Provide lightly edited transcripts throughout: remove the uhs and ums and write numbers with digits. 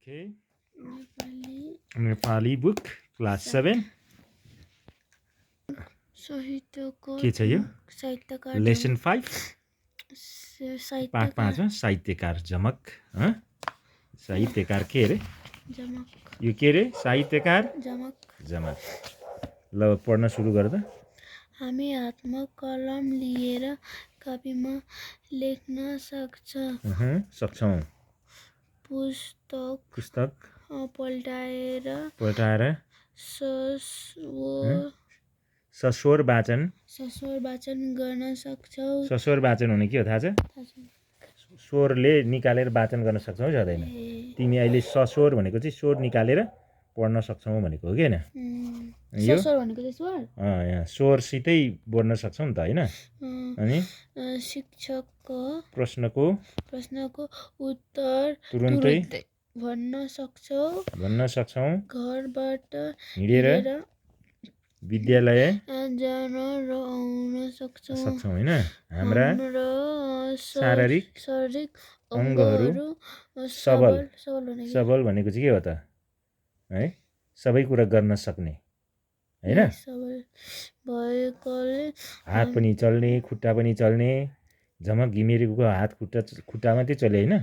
Okay. Nepali book class 7 साहित्यको के छ यो? साहित्यकार लेसन 5 पाठ 5 मा साहित्यकार झमक साहित्यकार के रे? झमक। यो के रे? साहित्यकार झमक। ल पढ्न सुरु गर त। हामी हातमा कलम लिएर कापीमा लेख्न सक्छौं। पुस्तक पल्टाएर सस्वर वाचन गर्न सक्छौं। सस्वर वाचन हुने के हो थाहा छ? स्वरले निकालेर वाचन गर्न सक्छौं सक्दैन? तिमी अहिले सस्वर भनेको चाहिँ स्वर निकालेर पढ्न सक्छौं भनेको हो कि हैन? सस्वर भनेको चाहिँ स्वर? यहाँ स्वरसितै बोल्न सक्छौं नि त हैन? अनि शिक्षकको प्रश्नको उत्तर तुरुन्तै भन्न सक्छौं। घरबाट हिँडेर विद्यालय जान र आउन सक्छौं हैन? हाम्रा शारीरिक अङ्गहरू सबल भनेको चाहिँ के हो त? है? सबै कुरा गर्न सक्ने हैन? हात पनि चल्ने, खुट्टा पनि चल्ने। झमक घिमिरेको हात खुट्टा मात्रै चल्यो हैन?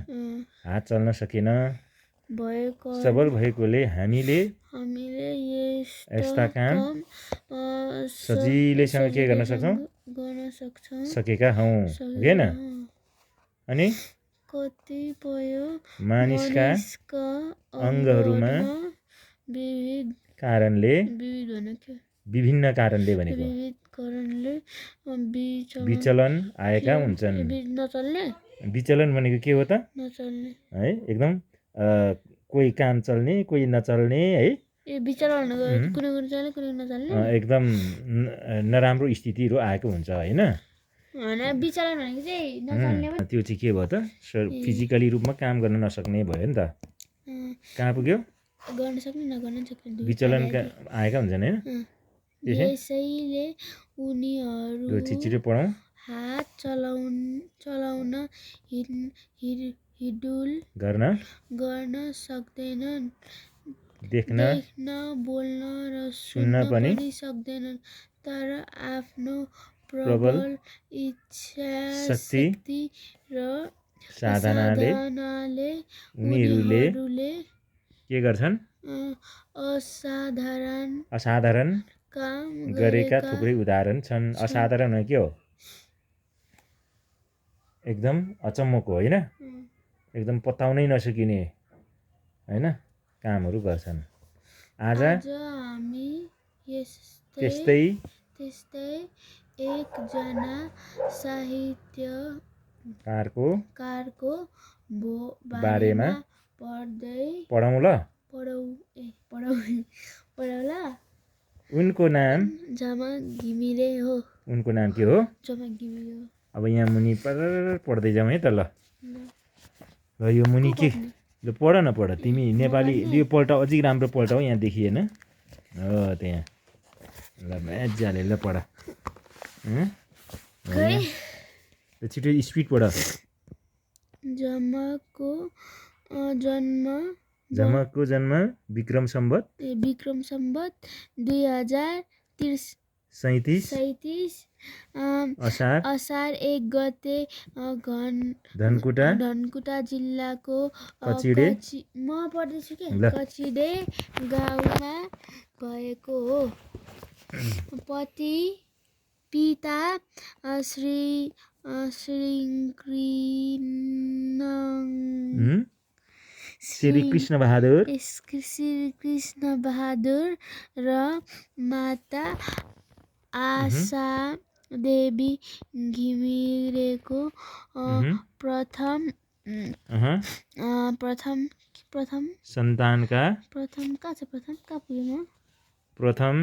हात चल्न सकेन। सबल भएकोले हामीले यस्ता काम सजिलैसँग के गर्न सक्छौं? सकेका हौं हैन? अनि कतिपय मानिसका अङ्गहरूमा विभिन्न कारणले भनेको विचलन आएका हुन्छन्। विचलन भनेको के हो त? है एकदम कोही काम चल्ने कोही नचल्ने है? एकदम नराम्रो स्थितिहरु आएको हुन्छ हैन? त्यो चाहिँ के भयो त? फिजिकली रूपमा काम गर्न नसक्ने भयो नि त। कहाँ पुग्यो? गर्न सक्ने नगर्न सक्ने विचलन आएका हुन्छन् हैन? यसैले उनीहरू छिटो पढौं। हात चलाउन हिडुल गर्न सक्दैनन्। देख्न बोल्न र सुन्न पनि सक्दैनन्। तर आफ्नो प्रबल इच्छा शक्ति र साधनाले उनीहरूले के गर्छन्? असाधारण काम गरेका थुप्रै उदाहरण छन्। असाधारण हो के हो? एकदम अचम्मको होइन? एकदम पत्ताउनै नसकिने हैन? कामहरू गर्छन्। आज हामी त्यस्तै एकजना साहित्यकारको बारेमा पढौँ ल। उनको नाम झमक घिमिरे हो। उनको नाम के हो? झमक घिमिरे हो। अब यहाँ मुनि पढ्दै जाउँ है त ल। ल यो मुनि के? ल पढ न पढ। तिमी नेपाली यो पल्ट अझै राम्रो पल्टाऊ यहाँ देखिएन? हो त्यहाँ। ल मजाले ल पढ। छिटो स्पिड पढ। झमकको जन्म विक्रम सम्वत 2037 असार 1 गते धनकुटा जिल्लाको कचिडे गाउँमा भएको हो। पिता श्री कृष्ण बहादुर र माता आशा देवी घिमिरेको प्रथम सन्तानका प्रथम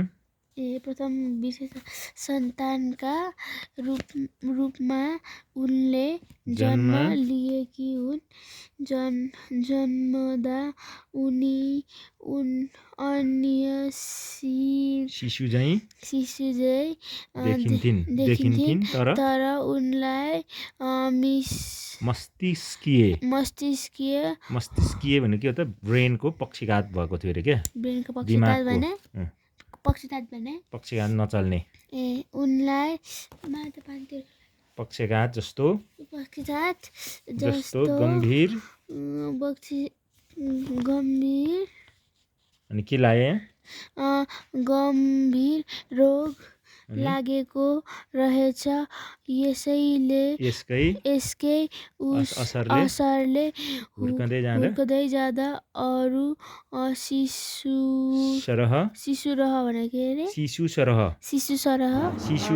प्रथम विशेष सन्तानका रूपमा उनले जन्म लिएकी हुन्। जन्मदा उनी अन्य शिशु झैँ देखिन्थिन् तर उनलाई मस्तिष्कीय भनेको के हो त ब्रेनको पक्षघात भएको थियो अरे क्या ब्रेनको पक्षघात नचल्ने उनलाई पक्षघात जस्तो गम्भीर अनि के लाग्यो गम्भीर रोग लागेको रहेछ। यसकै असरले हुर्कदै जाँदा अरू शिशु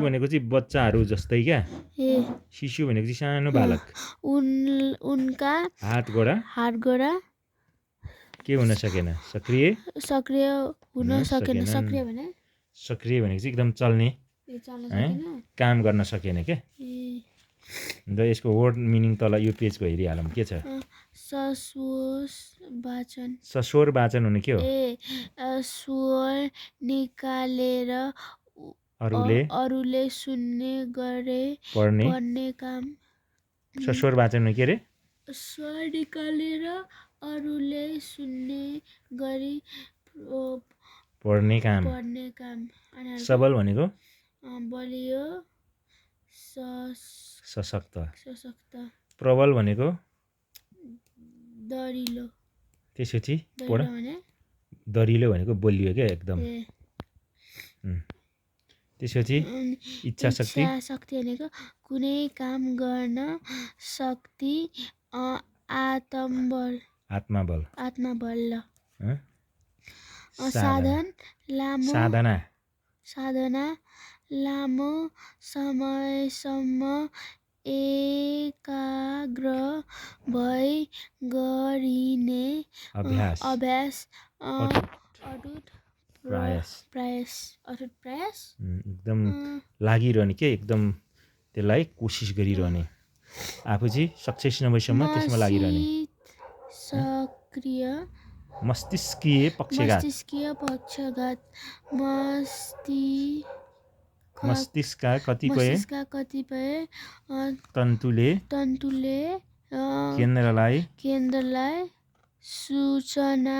भनेको चाहिँ बच्चाहरू जस्तै क्या शिशु भनेको चाहिँ सानो बालक उनका हातगोडा के हुन सकेन सक्रिय भनेको चाहिँ एकदम चल्ने काम गर्न सकेन क्या अन्त यसको वर्ड मिनिङ तल यो पेजको हेरिहालौँ के छ सस्वर वाचन हुने के हो स्वर निकालेर अरूले सुन्ने पढ्ने काम सस्वर वाचन हुने के अरे स्वर निकालेर अरूले सुन्ने गरी पढ्ने काम सबल भनेको बलियो सशक्त प्रबल भनेको दरिलो त्यसपछि दरिलो भनेको बलियो क्या एकदम त्यसपछि इच्छा शक्ति भनेको कुनै काम गर्न शक्ति आत्मबल साधना लामो समयसम्म एकाग्र भई गरिने अभ्यास अटुट प्रयास एकदम लागिरहने के एकदम त्यसलाई कोसिस गरिरहने आफू चाहिँ सक्सेस नभएसम्म त्यसमा लागिरहने सक्रिय मस्तिष्कीय पक्षघात मस्तिष्कका कतिपय तन्तुले केन्द्रलाई सूचना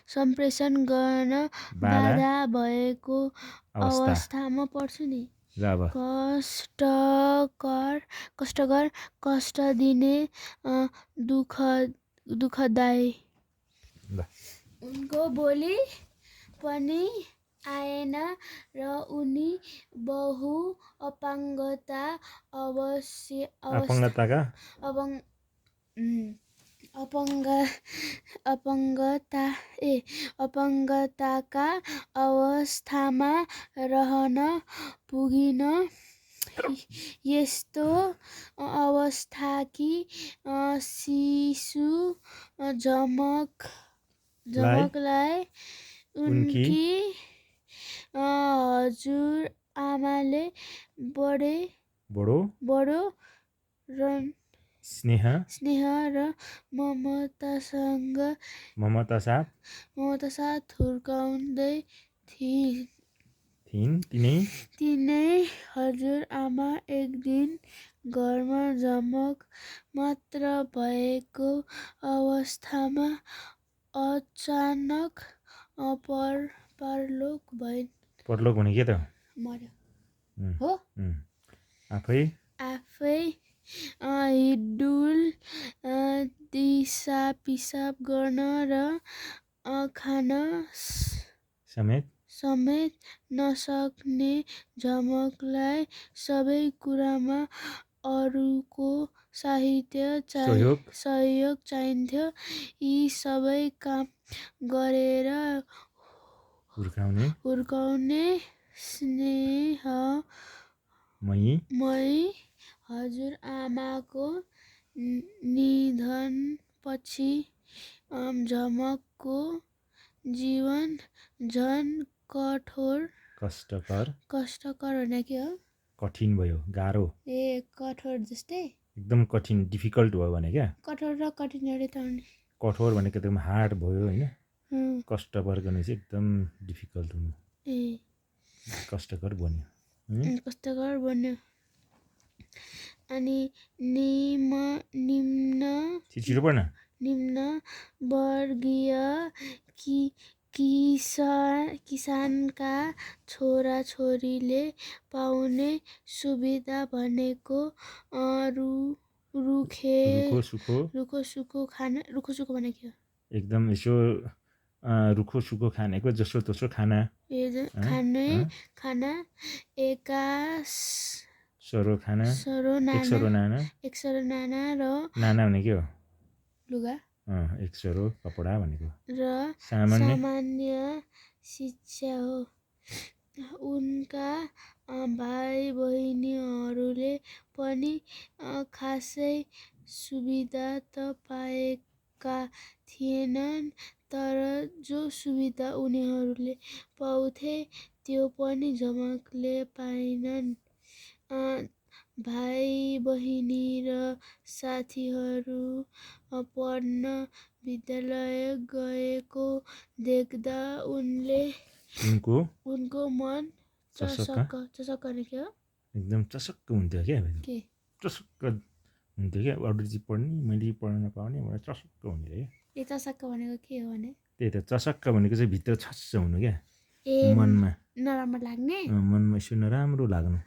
सम्प्रेषण गर्न बाधा भएको अवस्थामा पर्छु नि कष्टकर कष्ट दिने दुःखदायी उनको बोली पनि आएन र उनी बहु अपङ्गताका अवस्थामा रहन पुगिन। यस्तो अवस्थाकी शिशु झमकलाई उनकी हजुरआमाले बडो स्नेह र ममता साथ हुर्काउँदै थिइन्। तिनै हजुरआमा एक दिन घरमा झमक मात्र भएको अवस्थामा अचानक परलोक भइन्। परलोक भने के त मर्यो हो आफै हिड्डुल दिसा पिसाब गर्न र खान समेत नसक्ने झमकलाई सबै कुरामा अरूको सहयोग चाहिन्थ्यो। यी सबै काम गरेर हुर्काउने स्नेहमयी हजुरआमाको निधनपछि झमकको जीवन झन् कष्टकर कष्टकर भने के हो कठिन भयो गाह्रो ए कठोर जस्तै एकदम कठिन डिफिकल्ट भयो भने क्या कठोर र कठिन एउटै त हो नि कठोर भनेको एकदम हार्ड भयो होइन उम्, कष्टकर गर्ने चाहिँ एकदम डिफिकल्ट हुनु ए कष्टकर बन्यो होइन? कष्टकर बन्यो अनि निम्न छिटो पढ्न निम्न वर्गीय किसानका छोराछोरीले पाउने सुविधा भनेको रुखो सुखो रुखो सुखो भने के हो एकदम यसो रुखो सुखो खानेको जसो तसो खाना खाना एकास सरो खाना सरो एक सरो नाना र नाना भने के हो लुगा एक सरो कपडा भनेको र सामान्य शिक्षा हो उनका भाइ बहिनीहरूले पनि खासै सुविधा त पाएका थिएनन् तर जो सुविधा उनीहरूले पाउँथे त्यो पनि झमकले पाएनन् भाइ बहिनी र साथीहरू पढ्न विद्यालय गएको देख्दा उनको मन चसक्क भने के हो एकदम चसक्क हुन्थ्यो क्या के चसक्क हुन्थ्यो क्या अरू चाहिँ पढ्ने मैले पढ्न नपाउने मलाई चसक्क हुन्थ्यो क्या ए चसक्क भनेको के हो भने त्यही त चसक्क भनेको चाहिँ भित्र छस्स हुनु क्या ए मनमा नराम्रो लाग्ने मनमा यसो नराम्रो लाग्नु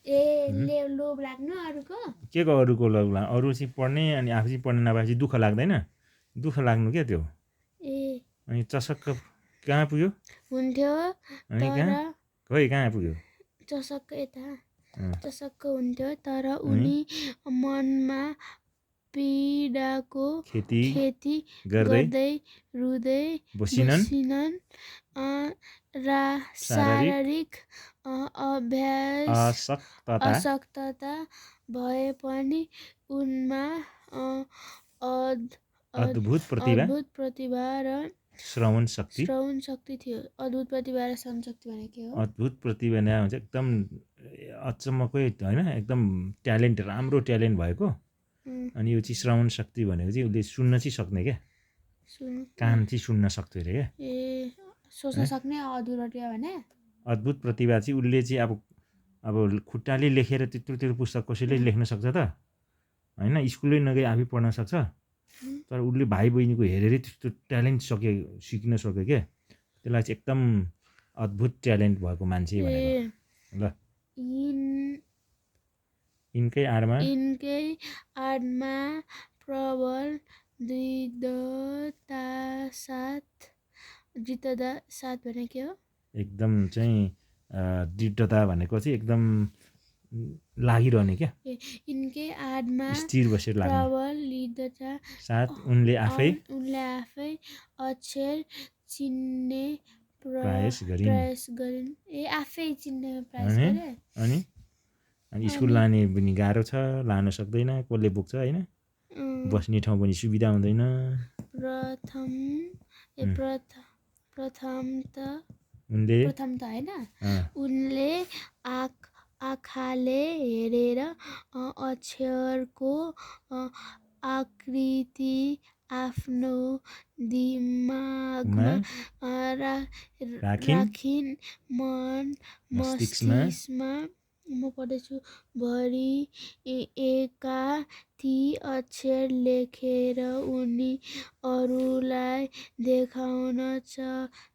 ए लोभ लाग्नु अरूको के को अरूको लोभ लाग्नु अरू चाहिँ पढ्ने अनि आफू चाहिँ पढ्न नपाएपछि दुःख लाग्दैन दुःख लाग्नु क्या त्यो ए अनि चसक्क कहाँ पुग्यो हुन्थ्यो अनि कहाँ पुग्यो चसक्क यता चसक्क हुन्थ्यो तर उनी मनमा पीडाको खेती गर्दै रुँदै बसिनन् शारीरिक अशक्तता भए पनि उनमा अद्भुत प्रतिभा र श्रवण शक्ति थियो अद्भुत प्रतिभा र श्रवण शक्ति भने के हो अद्भुत प्रतिभा नै हुन्छ एकदम अचम्मकै होइन एकदम ट्यालेन्ट राम्रो ट्यालेन्ट भएको अनि यो चाहिँ श्रवण शक्ति भनेको चाहिँ उसले सुन्न चाहिँ सक्ने क्या कान चाहिँ सुन्न सक्थ्यो अरे क्या ए सोच्न सक्ने भने अद्भुत प्रतिभा चाहिँ उसले चाहिँ अब खुट्टाले लेखेर त्यत्रो पुस्तक कसैले लेख्न सक्छ त होइन स्कुलै नगई आफै पढ्न सक्छ तर उसले भाइ बहिनीको हेरेरै त्यस्तो ट्यालेन्ट सिक्न सक्यो क्या त्यसलाई चाहिँ एकदम अद्भुत ट्यालेन्ट भएको मान्छे भनेको ल यिनकै आडमा प्रबल दृढता साथ भने के हो एकदम चाहिँ दृढता भनेको चाहिँ एकदम लागिरहने क्या यिनकै आडमा स्थिर बसेर लाग्ने प्रबल दृढता साथ उनले आफै अक्षर चिन्ने प्रयास गरिन् ए आफै चिन्ने प्रयास गरे अनि स्कुल लाने पनि गाह्रो छ लान सक्दैन कसले बोक्छ होइन बस्ने ठाउँ पनि सुविधा हुँदैन प्रथम त होइन उनले आँखाले हेरेर अक्षरको आकृति आफ्नो दिमागमा राखिन् मन मस्तिष्कमा म पढ्दैछु भरि एका ती अक्षर लेखेर उनी अरूलाई देखाउन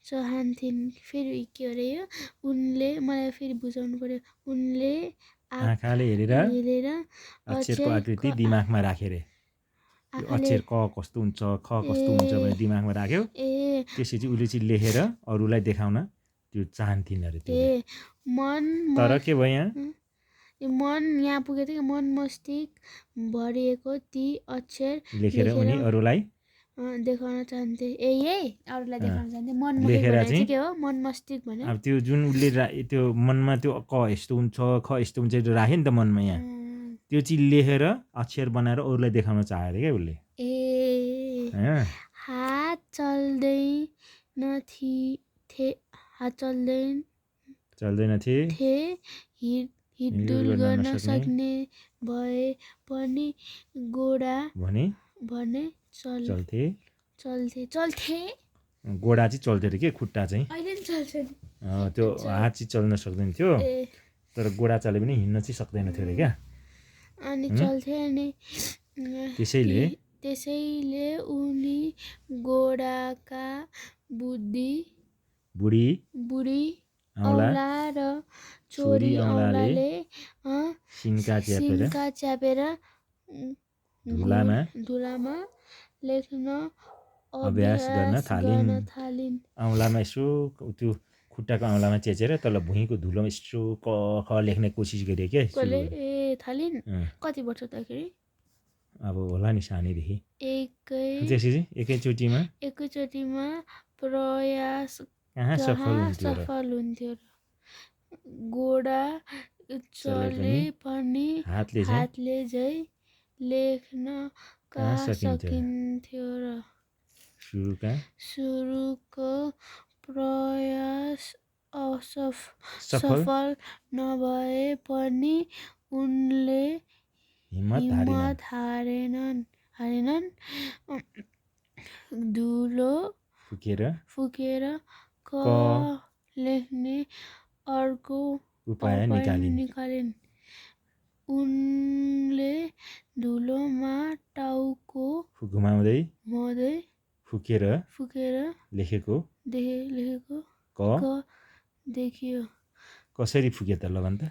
चाहन्थिन् फेरि के अरे यो उनले मलाई फेरि बुझाउनु पर्यो उनले आँखाले हेरेर अक्षरको आकृति दिमागमा राखेर अक्षर क कस्तो हुन्छ ख कस्तो हुन्छ भने दिमागमा राख्यो त्यसपछि उसले चाहिँ लेखेर अरूलाई देखाउन त्यो चाहन्थिन् अरे तर के भयो यहाँ मन यहाँ पुगेको थियो मन मस्तिष्क भरिएको ती अक्षर लेखेर उनी अरूलाई देखाउन चाहन्थे अरूलाई देखाउन चाहन्थे मन लेखेर चाहिँ के हो मन मस्तिष्क भने अब त्यो जुन उसले त्यो मनमा त्यो क यस्तो हुन्छ ख यस्तो हुन्छ राख्यो नि त मनमा यहाँ त्यो चाहिँ लेखेर अक्षर बनाएर अरूलाई देखाउन चाह्यो अरे क्या उसले हात चल्दै थे चल्दैनथे हिँडडुल गर्न सक्ने भए पनि घोडा भने चल्थे चल्थे घोडा चाहिँ चल्थ्यो अरे के खुट्टा चाहिँ अहिले पनि चल्छ नि त्यो हात चाहिँ चल्न सक्दैन थियो तर घोडा चले पनि हिँड्न चाहिँ सक्दैन थियो अरे क्या अनि चल्थे अनि त्यसैले उनी घोडाका बुढी औँला र छोरी औँलाले सिन्का च्यापेर धुलामा लेख्न अभ्यास गर्न थालिन् औँलामा यसो त्यो खुट्टाको औँलामा चेचेर तल भुइँको धुलोमा यसो क ख लेख्ने कोसिस गरे क्या थालिन् कति वर्ष तखेरि अब होला नि सानैदेखि एकैचोटिमा प्रयास सफल हुन्थ्यो र घोडा चले पनि हातले झै लेख्न सकिन्थ्यो र सुरुको प्रयास सफल नभए पनि उनले हिम्मत हारेनन् धुलो फुकेर क लेख्ने अर्को उपाय निकालिन् उनले धुलोमा टाउको घुमाउँदै फुकेर लेखेको क देखियो कसरी फुके त ल भन् त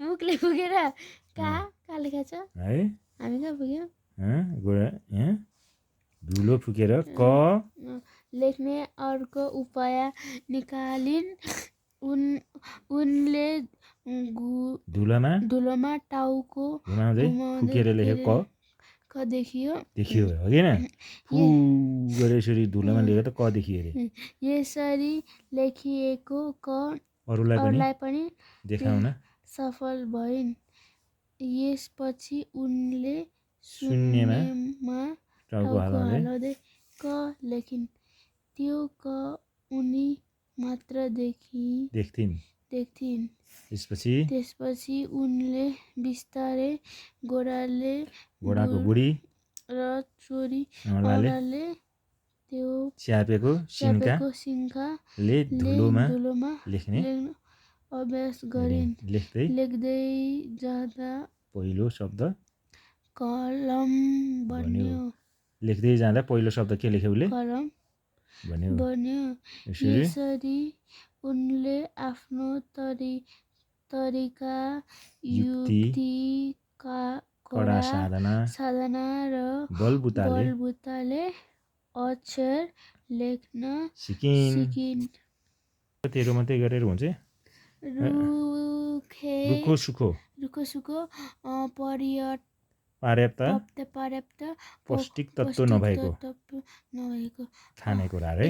मुखले फुकेर कहाँ लेखा छ है हामी कहाँ पुग्यौँ धुलो फुकेर क लेख्ने अर्को उपाय निकालिन् उनले धुलोमा टाउको घुमाउँदै फुकेर लेखेको क देखियो हो कि फु गरे यसरी धुलोमा लेखेर त क देखियो अरे यसरी लेखिएको क अरूलाई पनि देखाउन सफल भइन् यसपछि उनले शून्यमा टाउको हल्लाउँदै क लेखिन् त्यो क उनी मात्र देख्थिन् त्यसपछि उनले बिस्तारै घोडाको बुढी र छोरी औँलाले त्यो च्यापेको सिन्काले धुलोमा लेख्ने अभ्यास गरिन् लेख्दै जाँदा पहिलो शब्द कलम बन्यो लेख्दै जाँदा पहिलो शब्द के लेख्यो उसले कलम बन्यो यसरी उनले आफ्नो तरिका युक्ति कडा साधना र बलबुताले अक्षर लेख्न सिकिन् तेरो मात्रै गरेर हुन्छ रुखो सुखो पर्याप्त पौष्टिक तत्त्व नभएको खानेकुरा है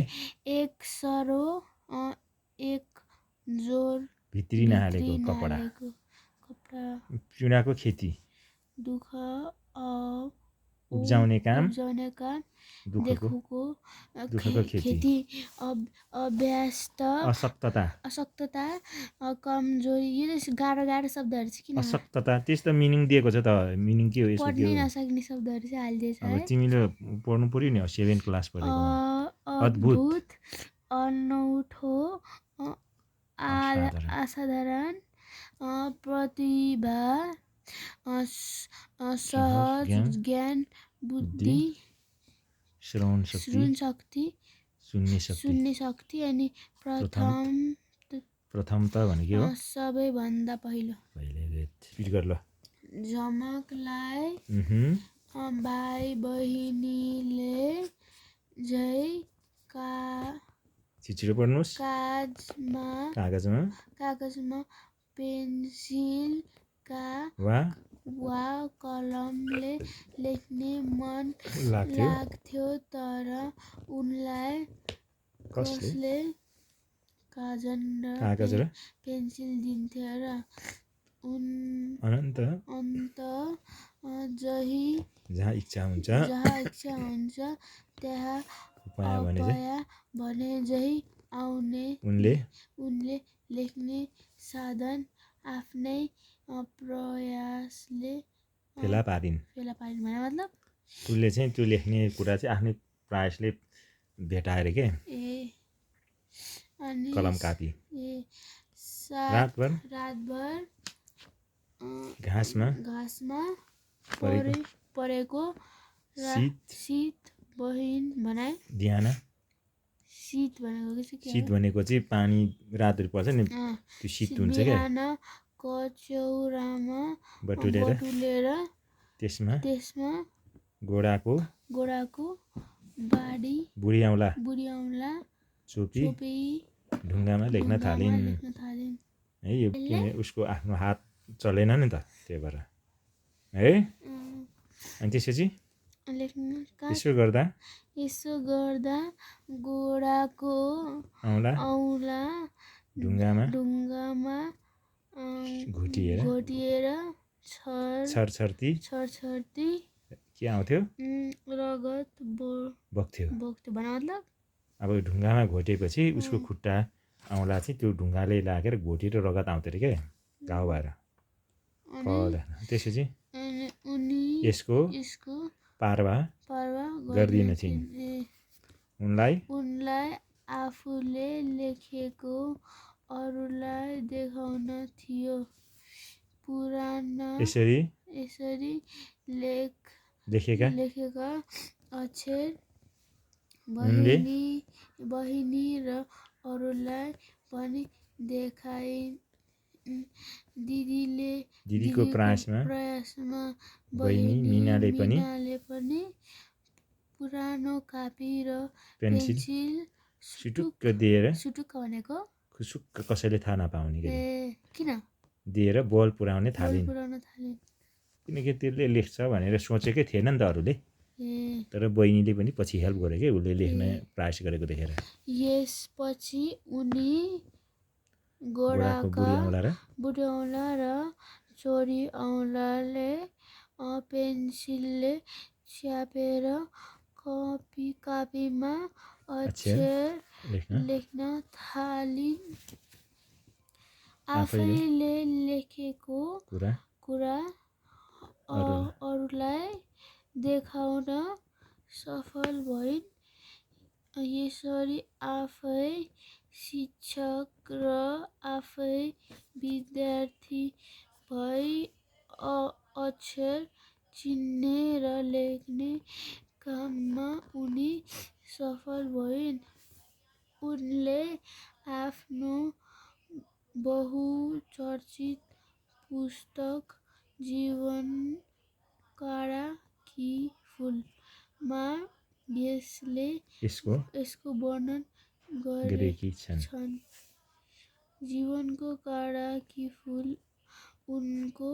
एक सरो एक जोर भित्री नहालेको कपडा चुनाको खेती दुःख उब्जाउने काम दुःखको खेती अभ्यस्त अशक्तता कमजोरी यो गाह्रो शब्दहरू चाहिँ किन अशक्तता त्यस्तो मिनिङ दिएको छ त मिनिङ के हो यसको पढ्नै नसक्ने शब्दहरू चाहिँ हालिदिएछ अब तिमीले पढ्नु पर्यो नि 7 क्लास पढेको अद्भुत अनौठो असाधारण प्रतिभा सहज ज्ञान बुद्धि श्रवण शक्ति सुन्ने शक्ति अनि प्रथम त भनेको हो सबैभन्दा पहिलो स्पिड गर ल झमकलाई भाइ बहिनीले झै छिटो पढ्नुस् कागजमा पेन्सिलका वा कलमले लेख्ने मन लाग्थ्यो तर उनलाई कसले कागज र पेन्सिल दिन्थ्यो र अनन्त जहाँ इच्छा हुन्छ त्यहाँ अपया भने झै आउने उनले लेख्ने साधन आफ्नै प्रयासले फेला पारिन् भने मतलब उसले चाहिँ त्यो लेख्ने कुरा चाहिँ आफ्नै प्रयासले भेटाएर के अनि कलम कापी रातभर घाँसमा परेको शीत बहिन बनाए बिहान शीत भनेको शीत भनेको चाहिँ पानी रातहरू पर्छ नि त्यो शीत हुन्छ क्या बिहान कचौरामा बटुलेर त्यसमा घोडाको बाडी बुढी औँला चोपी ढुङ्गामा लेख्न थालिन् है यो किन उसको आफ्नो हात चलेन नि त त्यही भएर है अनि त्यसपछि यसो गर्दा घोडाको औँला ढुङ्गामा घोटिएर छरछर्ती के आउँथ्यो रगत बग्थ्यो मतलब अब ढुङ्गामा घोटेपछि उसको खुट्टा औँला चाहिँ त्यो ढुङ्गाले लागेर घोटेर रगत आउँथ्यो अरे क्या घाउ भएर त्यसपछि यसको पारवा गर्दिनथिन् उनलाई आफूले लेखेको अरूलाई देखाउन थियो पुराना यसरी लेखेका अक्षर बहिनी र अरूलाई पनि देखाइन् दिदीको प्रयासमा बहिनी मीनाले पनि पुरानो कापी र पेन्सिल सुटुक्क भनेको खुसुक्क कसैले थाहा नपाउने किन दिएर बल पुर्याउने थालिन् किनकि त्यसले लेख्छ भनेर सोचेकै थिएन नि त अरूले तर बहिनीले पनि पछि हेल्प गर्यो कि उसले लेख्न प्रयास गरेको देखेर यसपछि उनी घोडाका बुढी औँला र छोरी औँलाले पेन्सिलले च्यापेर कापीमा अक्षर लेख्न थालिन् आफैले लेखेको कुरा अरूलाई देखाउन सफल भइन् यसरी आफै शिक्षक र आफै विद्यार्थी भई अक्षर चिन्ने र लेख्ने काममा उनी सफल भइन् उनले आफ्नो बहुचर्चित पुस्तक जीवन काँडा कि फुल मा यसको वर्णन गरेकी छन् जीवनको काँडा कि फुल उनको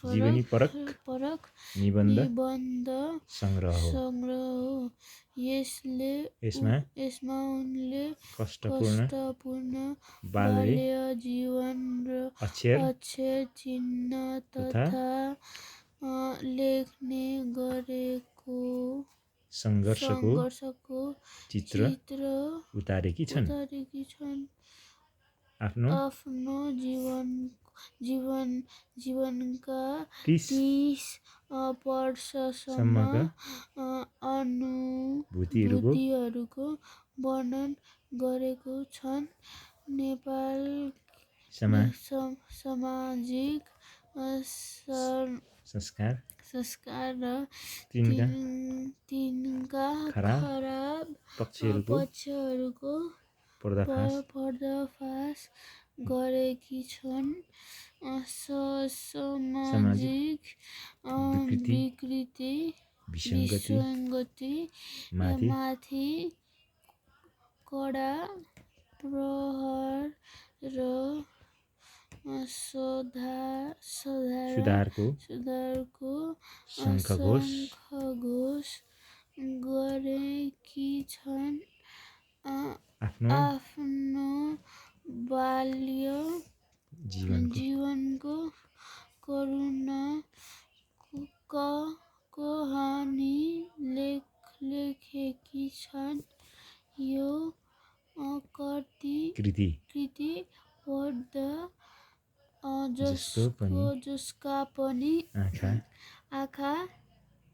जीवनीपरक निबन्ध संग्रह हो यसमा उनले कष्टपूर्ण बाल्य जीवन र अक्षर चिन्ह तथा लेख्ने गरेको सङ्घर्षको चित्र उतारेकी छन् आफ्नो जीवनका 30 वर्षसम्मका अनुभूतिहरूको वर्णन गरेको छन् नेपाल सामाजिक संस्कार र तिनका खराब पक्षहरूको पर्दाफास गरेकी छन् सामाजिक विकृति विसङ्गति माथि कडा प्रहार र सुधारको शङ्खघोष गरेकी छन् आफ्नो बाल्य जीवनको कृति कृति पढ्द जसको पनि जसका पनि आँखा आँखा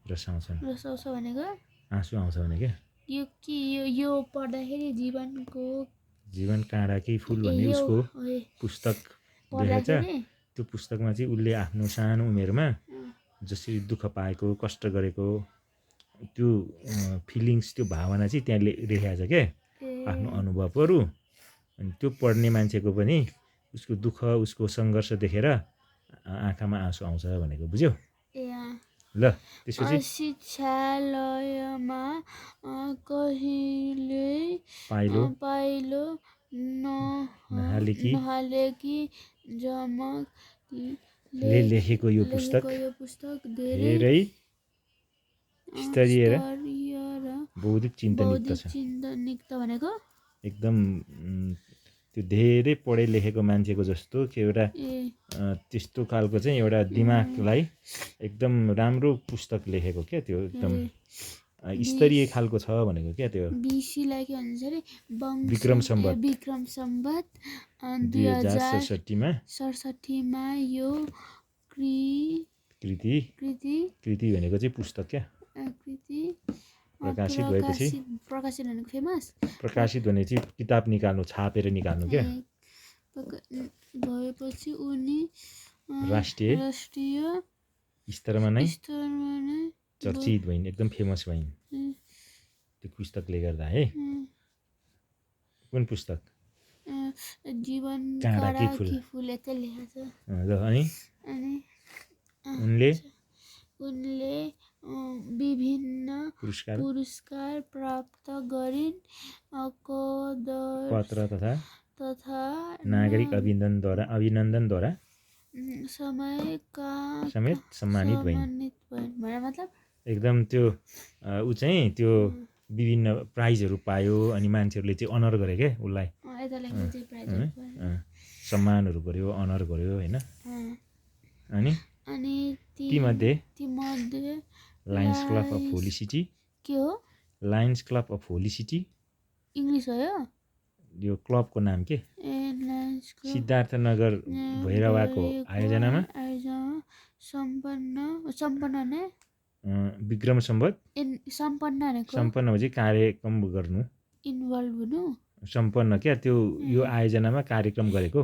रसाउँछन् रसाउँछ भनेको आँसु आउँछ भने क्या यो पढ्दाखेरि जीवन काँडाकै फुल भन्ने उसको पुस्तक देखेछ त्यो पुस्तकमा चाहिँ उसले आफ्नो सानो उमेरमा जसरी दुःख पाएको कष्ट गरेको त्यो फिलिङ्स त्यो भावना चाहिँ त्यहाँ लेखेको छ क्या आफ्नो अनुभवहरू अनि त्यो पढ्ने मान्छेको पनि उसको दुःख उसको सङ्घर्ष देखेर आँखामा आँसु आउँछ भनेको बुझ्यौ ल त्यसपछि शिक्षालयमा कहिले पाइलो नहालेकी झमकले लेखेको यो पुस्तक धेरै स्तरीय र बौद्धिक चिन्तनयुक्त भनेको एकदम त्यो धेरै पढे लेखेको मान्छेको जस्तो कि एउटा त्यस्तो खालको चाहिँ एउटा दिमागलाई एकदम राम्रो पुस्तक लेखेको क्या त्यो एकदम स्तरीय खालको छ भनेको क्या त्यो बीसीलाई के भन्छ अरे विक्रम सम्वत 2067 मा यो कृति भनेको चाहिँ पुस्तक क्या कृति प्रकाशित भएपछि प्रकाशित भनेको फेमस प्रकाशित भने चाहिँ किताब निकाल्नु छापेर निकाल्नु क्या भएपछि उनी राष्ट्रिय स्तरमा नै चर्चित भइन् एकदम फेमस भइन् त्यो पुस्तकले गर्दा है कुन पुस्तक जीवन काँडाकै फुल यतै लेखेको छ ल अनि उनले विभिन्न पुरस्कार प्राप्त गरिन् पत्र तथा नागरिक अभिनन्दनद्वारा समेत सम्मानित भइन् मतलब एकदम त्यो ऊ चाहिँ त्यो विभिन्न प्राइजहरू पायो अनि मान्छेहरूले चाहिँ अनर गरे क्या उसलाई सम्मानहरू गर्यो अनर गर्यो होइन अनि तीमध्ये Lions Club of Holy City के हो Lions Club of Holy City English हो यो क्लबको नाम के सिद्धार्थनगर भैरवाको आयोजनामा सम्पन्न विक्रम सम्वत सम्पन्न चाहिँ कार्यक्रम गर्नु इन्भल्भ हुनु सम्पन्न क्या त्यो यो आयोजनामा कार्यक्रम गरेको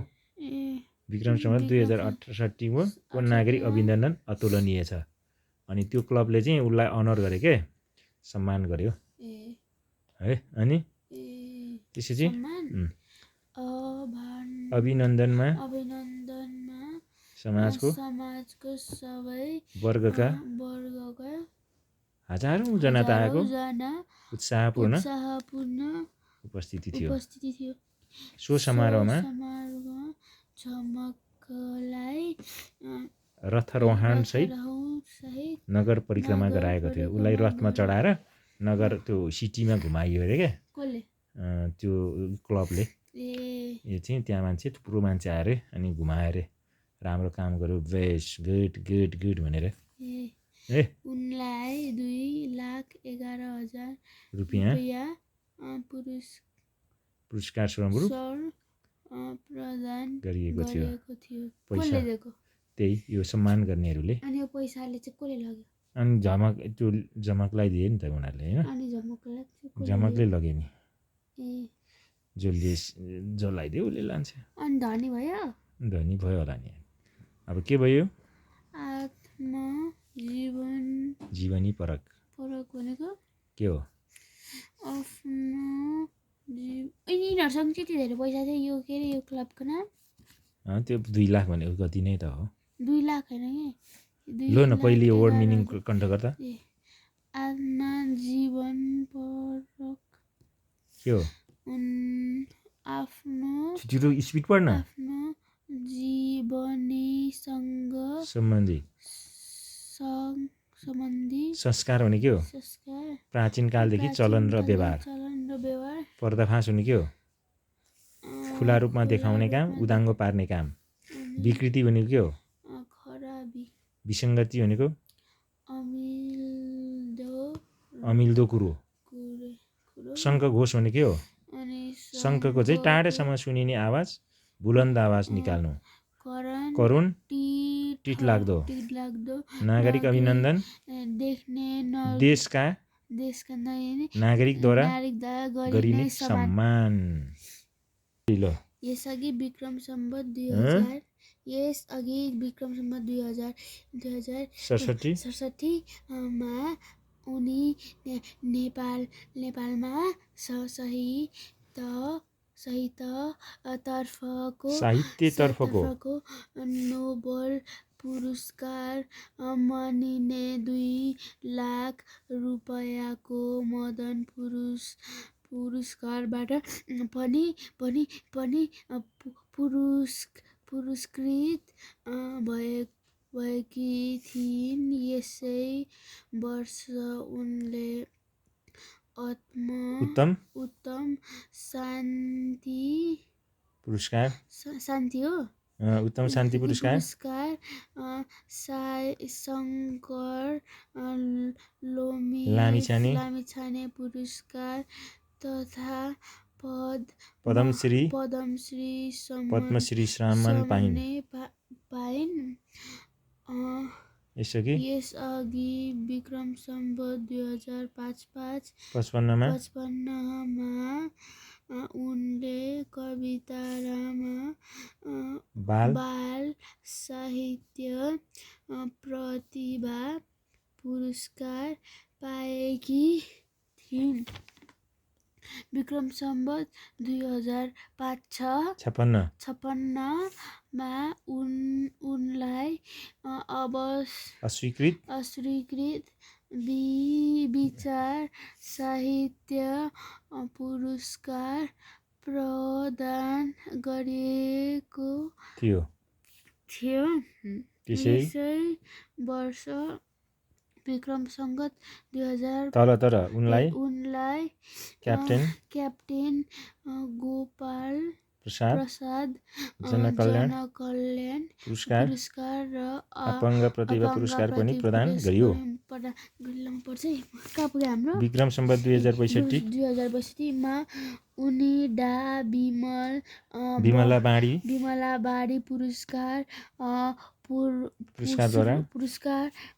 विक्रम सम्वत 2068 को नागरिक अभिनन्दन अतुलनीय छ अनि त्यो क्लबले चाहिँ उसलाई अनर गरे के सम्मान गर्यो है अनि त्यसपछि अभिनन्दनमा समाजको सबै वर्गका हजारौं जनता आएको उत्साहपूर्ण उपस्थिति थियो सो समारोहमा रथारोहण सहित नगर परिक्रमा गराएको थियो उसलाई रथमा चढाएर नगर त्यो सिटीमा घुमाइयो अरे क्या त्यो क्लबले यो चाहिँ त्यहाँ मान्छे थुप्रो मान्छे आयो अरे अनि घुमायो अरे राम्रो काम गर्यो बेस गुड भनेर उनलाई 2,11,000 रुपियाँ पुरस्कार स्वरूप प्रदान गरिएको थियो पैसा त्यही यो सम्मान गर्नेहरूले अनि यो पैसाले चाहिँ कसले लग्यो अनि त्यो झमकलाई दिए नि त उनीहरूले होइन अनि झमकले लग्यो नि जसलाई दियो उसले लान्छ अनि धनी भयो होला नि अब के भयो जीवनी परक भनेको के हो यिनीहरूसँग त्यति धेरै पैसा थियो यो के अरे यो क्लबको नाम त्यो 2 लाख भनेको कति नै त हो 2 लाख होइन कि लो न पहिले यो वर्ड मिनिङ कन्ट गर्दा आत्मा जीवन परक के हो आफ्नो छिटो स्पिड पढ्न आफ्नो जीवनीसँग सम्बन्धी संस्कार भने के हो प्राचीन कालदेखि चलन र व्यवहार पर्दाफास हुने के हो खुला रूपमा देखाउने काम उदाङ्गो पार्ने काम विकृति भनेको के हो विसङ्गति भनेको अमिल्दो कुरो शङ्ख घोष भने के हो शङ्खको चाहिँ टाढेसम्म सुनिने आवाज, बुलन्द आवाज निकाल्नु। करुण टिट लाग्दो नागरिक अभिनन्दन देशका नागरिकद्वारा गरिने सम्मान। यसअघि विक्रम सम्वत 2067 मा उनी नेपालमा साहित्यतर्फको नोबेल पुरस्कार मनिने 2 लाख रुपैयाँको मदन पुरस्कारबाट पनि पुरस्कृत भएकी थिइन्। यसै वर्ष उनले उत्तम शान्ति पुरस्कार शङ्कर लामिछाने पुरस्कार तथा पद्मश्री सम्मान पाइन्। यसअघि विक्रम सम्वत 2055 मा उनले कवितारामा बाल साहित्य प्रतिभा पुरस्कार पाएकी थिइन्। विक्रम सम्वत 2056 मा उनलाई अस्वीकृत विचार साहित्य पुरस्कार प्रदान गरिएको थियो। त्यसै वर्ष विक्रम सम्वत 2000 उनलाई क्याप्टेन गोपाल प्रसाद जनकल्याण पुरस्कार र अपाङ्ग प्रतिभा पुरस्कार पनि प्रदान गरियो। विक्रम सम्वत 2062 मा उनी डा बिमला बाडी पुरस्कार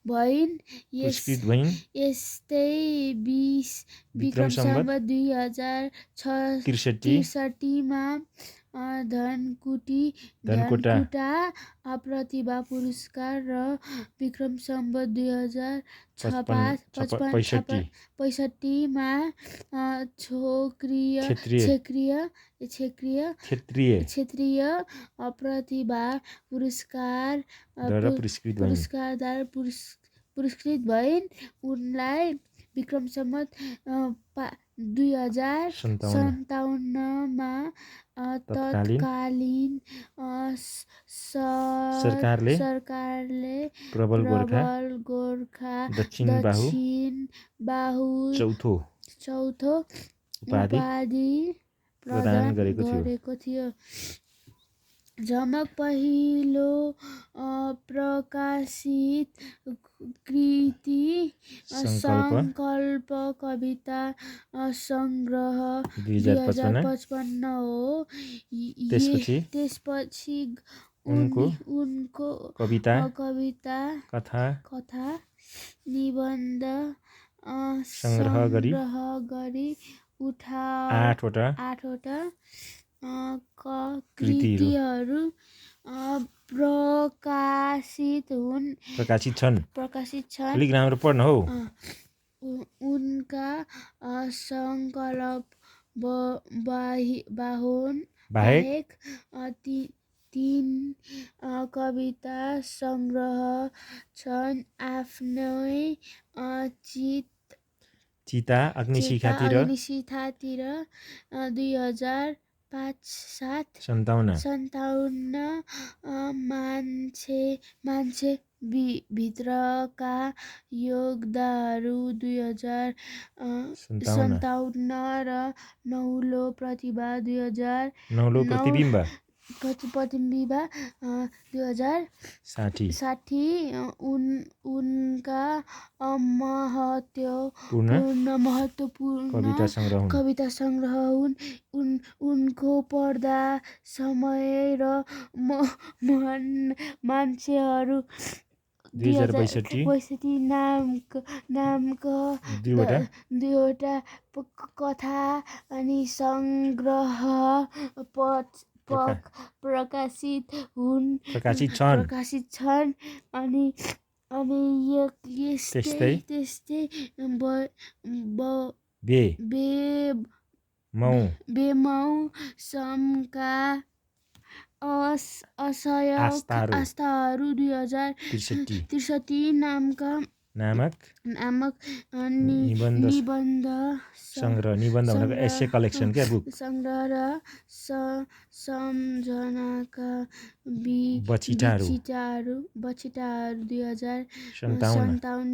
भइन्। यस्तै विक्रम सम्वत 2063 मा धनकुटा प्रतिभा पुरस्कार र विक्रम सम्वत 2065 मा क्षेत्रीय प्रतिभा पुरस्कृत भइन्। उनलाई विक्रम सम्वत 2057 मा तत्कालीन सरकारले प्रबल गोर्खा दक्षिण बाहु चौथो उपाधि प्रदान गरेको थियो। झमक पहिलो प्रकाशित कृति सङ्कल्प कविता सङ्ग्रह 2055 हो। त्यसपछि उनको कविता कथा निबन्ध सङ्ग्रह गरी 8वटा कृतिहरू प्रकाशित छन्। अलिक राम्रो पढ्न हौ। उनका सङ्कल्प बाहेक 3 कविता सङ्ग्रह छन्। आफ्नै चिता अग्निशिखातिर 2057 मान्छे भित्रका योद्धाहरू 2057 र नौलो प्रतिबिम्ब प्रतिबिम्ब 2060 उनका महत्त्वपूर्ण कविता सङ्ग्रह हुन्। उनको पढ्दा समय र मान्छेहरू 2065 नामका दुईवटा कथा अनि सङ्ग्रह प्रकाशित छन्। अनि त्यस्तै बेमौ समका आस्थाहरू 2063 नामक निबन्ध सङ्ग्रह भनेको एसे कलेक्सन क्या बुक सङ्ग्रह र सम्झनाका बछिटाहरू 2057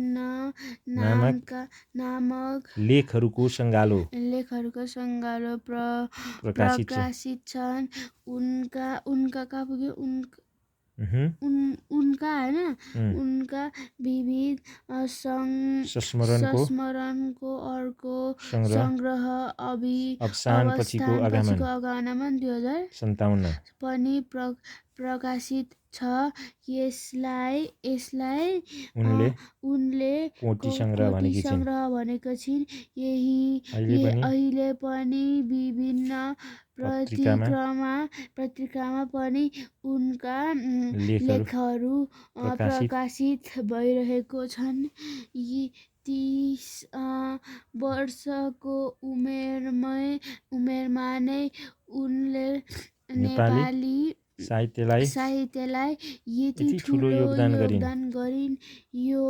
नामक लेखहरूको सङ्गालो प्रकाशित छन्। उनका विविध संस्मरणको अर्को सङ्ग्रह अवसानपछिको आगमन 2057 पनि प्रकाशित छ। यसलाई उनले कोटी सङ्ग्रह भनेका छिन्। अहिले पनि विभिन्न पत्रिकामा पनि उनका लेखहरू प्रकाशित भइरहेको छन्। 30 वर्षको उमेरमा नै उनले नेपाली साहित्यलाई यति ठुलो योगदान गरिन्। यो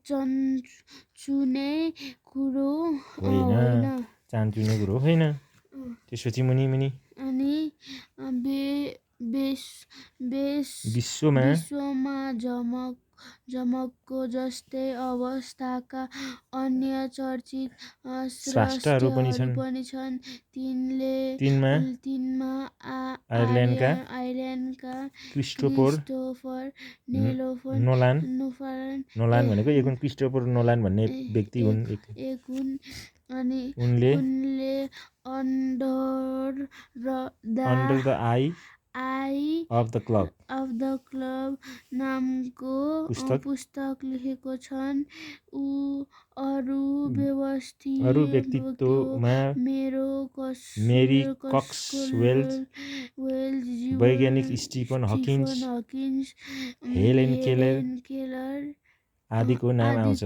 चानचुने कुरो होइन। त्यसपछि मुनि अनि विश्वमा जमकको जस्तै अवस्थाका अन्य चर्चित स्रष्टाहरू पनि छन्। तिनमा आयरल्यान्डका क्रिस्टोफर नोलान भनेको एक क्रिस्टोफर नोलान भन्ने व्यक्ति हुन्। अनि उनले under the I of the club नामको पुस्तक लेखेको छन्। अरू व्यक्तित्वमा मेरी कक्सवेल, वैज्ञानिक स्टिफन हकिन्स, हेलेन केलर आदिको नाम आउँछ।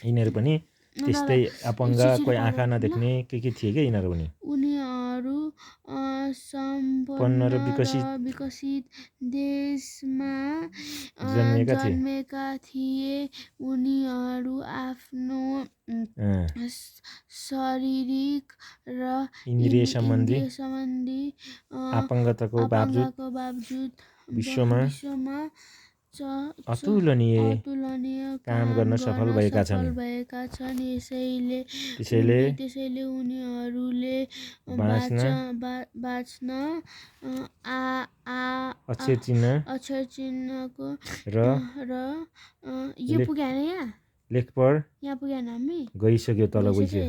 यिनीहरू पनि त्यस्तै अपङ्ग, कोही आँखा नदेख्ने के थिए क्या यिनीहरू पनि। उनीहरू सम्पन्न र विकसित देशमा जन्मेका थिए। उनीहरू आफ्नो शारीरिक र इन्द्रिय सम्बन्धी अपङ्गताको बावजुद विश्वमा अतुलनीय काम गर्न सफल भएका छन्। त्यसैले उनीहरूले बाँच्न अक्षर चिन्हको र यो पुग्यान लेखपढ गइसक्यो, तल गइसक्यो।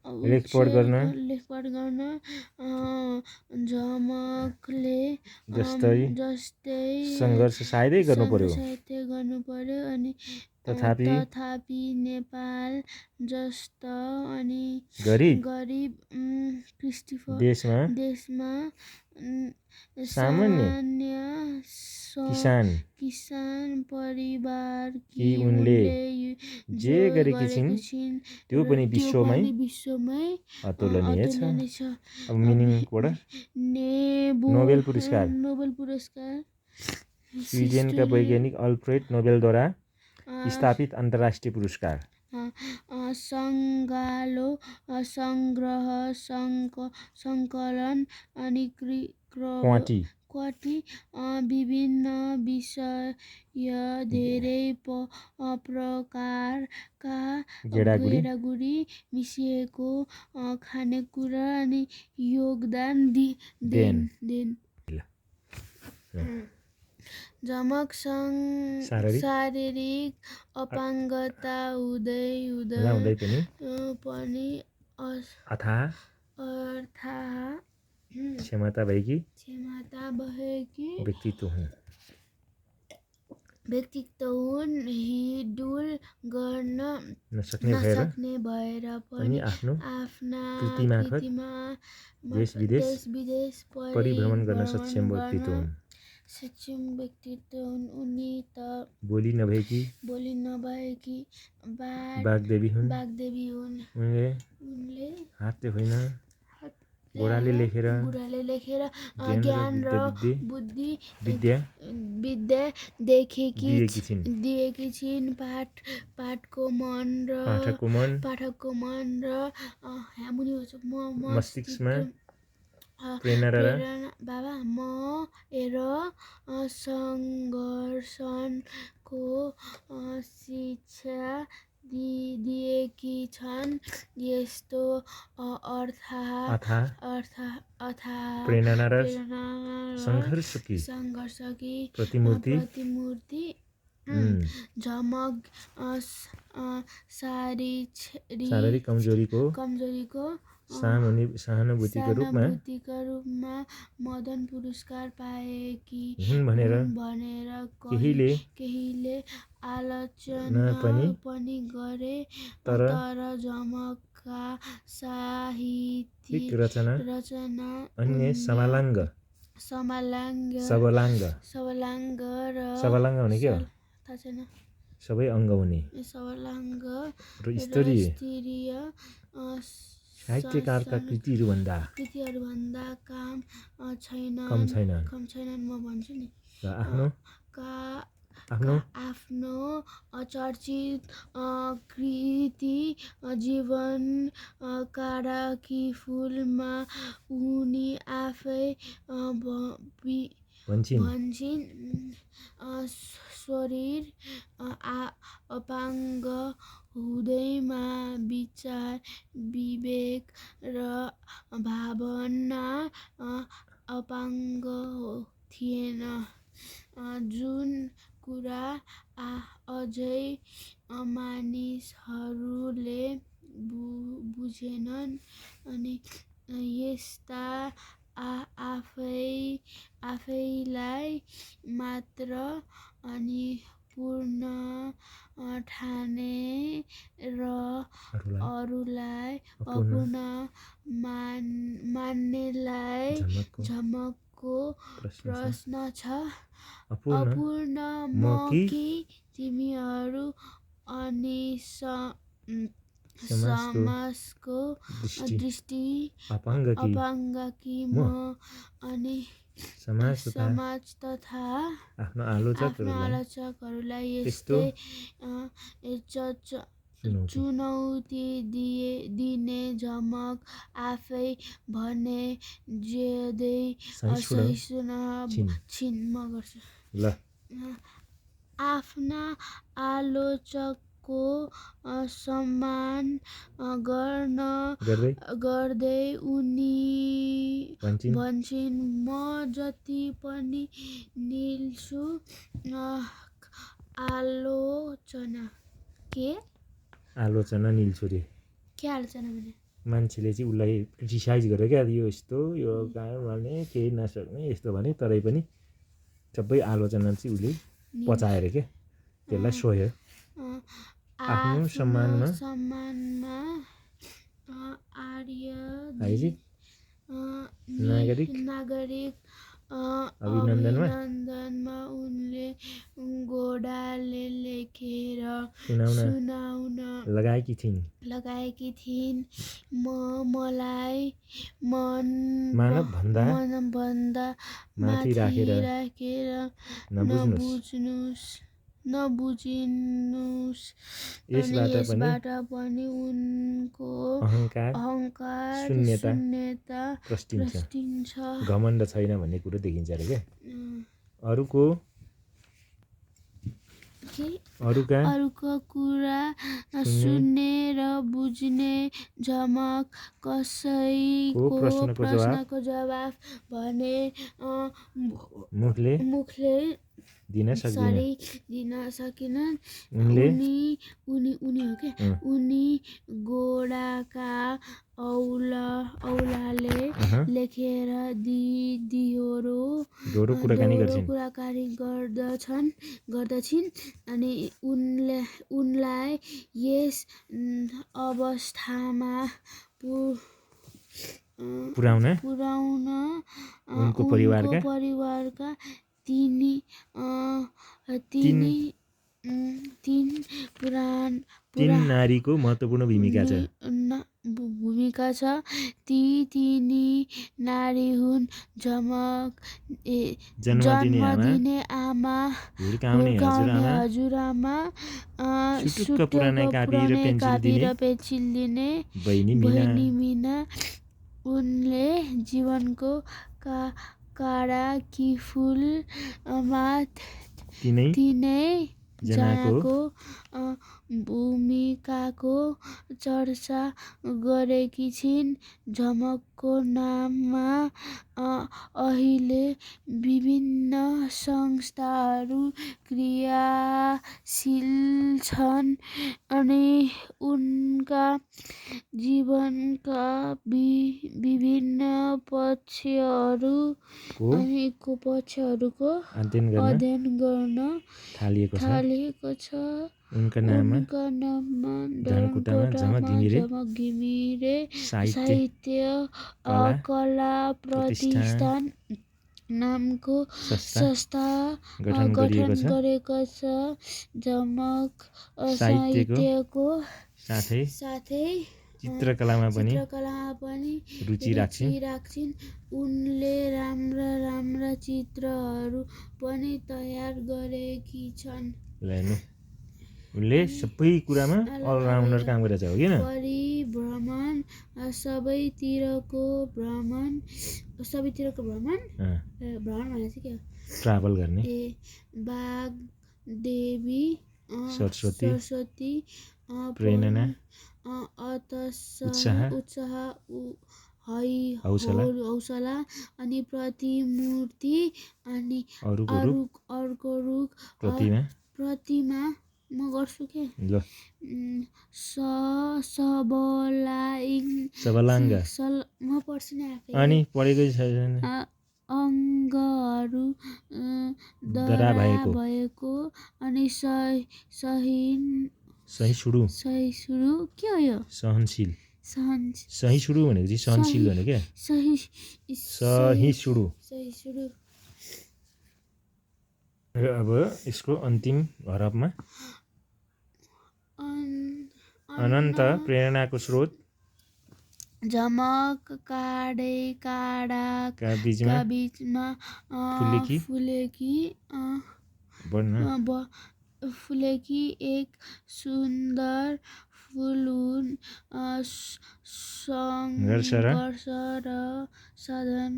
लेखपढ गर्न झमकले जस्तै सङ्घर्ष सायदै गर्नु पर्यो। अनि तथापि नेपाल जस्ता अनि गरिब देशमा सामान्य किसान परिवारकी उनले जे गरेकी छिन् त्यो पनि विश्वमै अतुलनीय छ। अब मिनिङ पढ। नोबेल पुरस्कार स्विडेनका वैज्ञानिक अल्फ्रेड नोबेलद्वारा स्थापित अन्तर्राष्ट्रिय पुरस्कार। सङ्गालो सङ्ग्रह सङ्कलन अनि कति विभिन्न विषय धेरै प्रकारका गेडागुडी मिसिएको खानेकुरा अनि योगदान देन झमक शारीरिक अपाङ्गता हुँदै पनि अथाह क्षमता भएकी व्यक्तित्व हुन् हिडुल गर्न नसक्ने भएर पनि आफ्ना कृतिमा देश विदेश परिभ्रमण गर्न सक्षम व्यक्तित्व हुन् उनी त बोली नभएकी बागदेवी हुन् उनले हातले होइन गोडाले लेखेर ज्ञान र बुद्धि विद्या दिएकी छिन् पाठकको मन र मस्तिष्कमा प्रेरणा सङ्घर्षको शिक्षा दिएकी छन् यस्तो अर्थात् प्रेरणा र सङ्घर्षकी प्रतिमूर्ति झमक शारीरिक कमजोरीको सहानुभूतिको रूपमा मदन पुरस्कार पाएकी भनेर केहीले आलोचना पनि गरे तर झमकका साहित्यिक रचना अन्य सबलाङ्ग र भने के हो सबै अङ्ग हुने स्तरीय साहित्यकारका कृतिहरूभन्दा कम छैनन् म भन्छु नि आफ्नो चर्चित कृति जीवन काँडाकी फुलमा उनी आफै भन्छिन् शरीर अपाङ्ग हुँदैमा विचार विवेक र भावना अपाङ्ग थिएन जुन कुरा अझै मानिसहरूले बुझेनन् अनि यस्ता आफैलाई मात्र अनि पूर्ण ठाने र अरूलाई अपूर्ण मान्नेलाई झमकको प्रश्न छ अपूर्ण म कि तिमीहरू अनि समाजको दृष्टि अपाङ्गकी म अनि समाज तथा आफ्नो आलोचकहरूलाई यस्तै चुनौती दिने झमक आफै भने ज्यादै सहिष्णु छिन् म गर्छु ल आफ्ना आलोचकको सम्मान गर्दै उनी भन्छिन् म जति पनि निल्छु आलोचना निल्छु रे के आलोचना भने मान्छेले चाहिँ उसलाई क्रिटिसाइज गर्यो क्या यो यस्तो यो कहाँ भने केही नसक्ने यस्तो भने तरै पनि सबै आलोचना चाहिँ उसले पचाएर क्या त्यसलाई सोह्यो आफ्नो सम्मानमा आर्य नागरिक अभिनन्दनमा उनले गोडाले लेखेर सुनाउन लगाएकी थिइन् मलाई मानव भन्दा माथि राखेर नबुझिनुस् अनि यसबाट पनि उनको अहंकार शून्यता प्रष्टिन्छ प्रष्टिन्छ। घमण्ड छैन भन्ने कुरो देखिन्छ अरे के अरूका कुरा सुन्ने र बुझ्ने झमक कसैको प्रश्नको जवाफ भने मुखले दिन सकिन। उनले उनी गोडाका औलाले लेखेर दोहोरो कुराकानी गर्दछिन् अनि उनलाई यस अवस्थामा पुर्याउन उनको परिवारका तीन नारीको महत्त्वपूर्ण भूमिका छ। ती तिनी नारी हुन् झमक जन्म दिने आमा, हुर्काउने हजुरआमा, सुटुक्क पुरानै कापी र पेन्सिल दिने बहिनी मीना। उनले जीवनको काँडा कि फूलमा तिनै जनाको भूमिकाको चर्चा गरेकी छिन्। झमकको नाममा अहिले विभिन्न संस्थाहरू क्रियाशील छन् अनि उनका जीवनका विभिन्न पक्षहरूको अध्ययन गर्न थालिएको छ। उनका नाममा धनकुटामा झमक घिमिरे साहित्य कला प्रतिष्ठान नामको संस्था गठन गरेको छ। झमक साहित्यको साथै चित्रकलामा पनि रुचि राख्छिन्। उनले राम्रा चित्रहरू पनि तयार गरेकी छन्। उनले सबै कुरामा अलराउन्डर काम गरेछ हो किन? परिभ्रमण सबैतिरको भ्रमण भने चाहिँ के हो? ट्राभल गर्ने। वाग्देवी सरस्वती प्रेरणा उत्साह हौसला अनि प्रतिमूर्ति अनि अर्को रुख प्रतिमा म गर्छु के सबलाङ्ग म पढ्छु नि आफै अनि पढेकै छैन अङ्गहरू दरा भएको अनि सहिष्णु के हो यो? सहनशील सहिष्णु भनेको चाहिँ सहनशील भने क्या सहिष्णु। र अब यसको अन्तिम हरफमा अनन्त प्रेरणाको स्रोत झमक काँडाका बीचमा फुलेकी एक सुन्दर फूल हुन्। सङ्घर्ष र साधन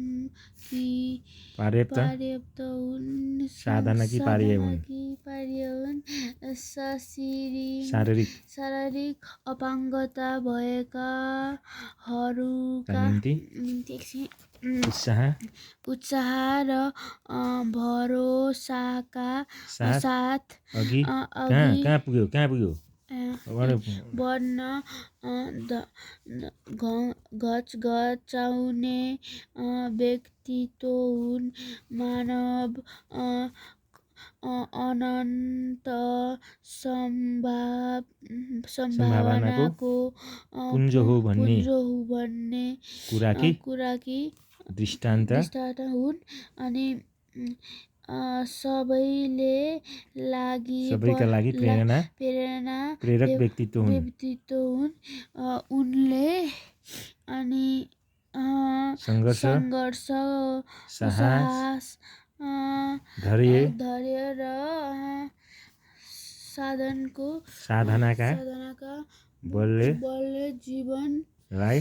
कि पर्याप्त हुन्। साधना कि पार्य हुन्। शारीरिक अपाङ्गता भएकाहरूका निम्ति उत्साह र भरोसाका साथ अघि बढ्न घचघचाउने व्यक्तित्व हुन्। मानव अनन्त सम्भावनाको पुञ्ज हो भन्ने कुराकी दृष्टान्त हुन् अनि सबैका लागि प्रेरक व्यक्तित्व हुन्। उनले अनि सङ्घर्ष साहस धैर्य र साधनाका बलले जीवनलाई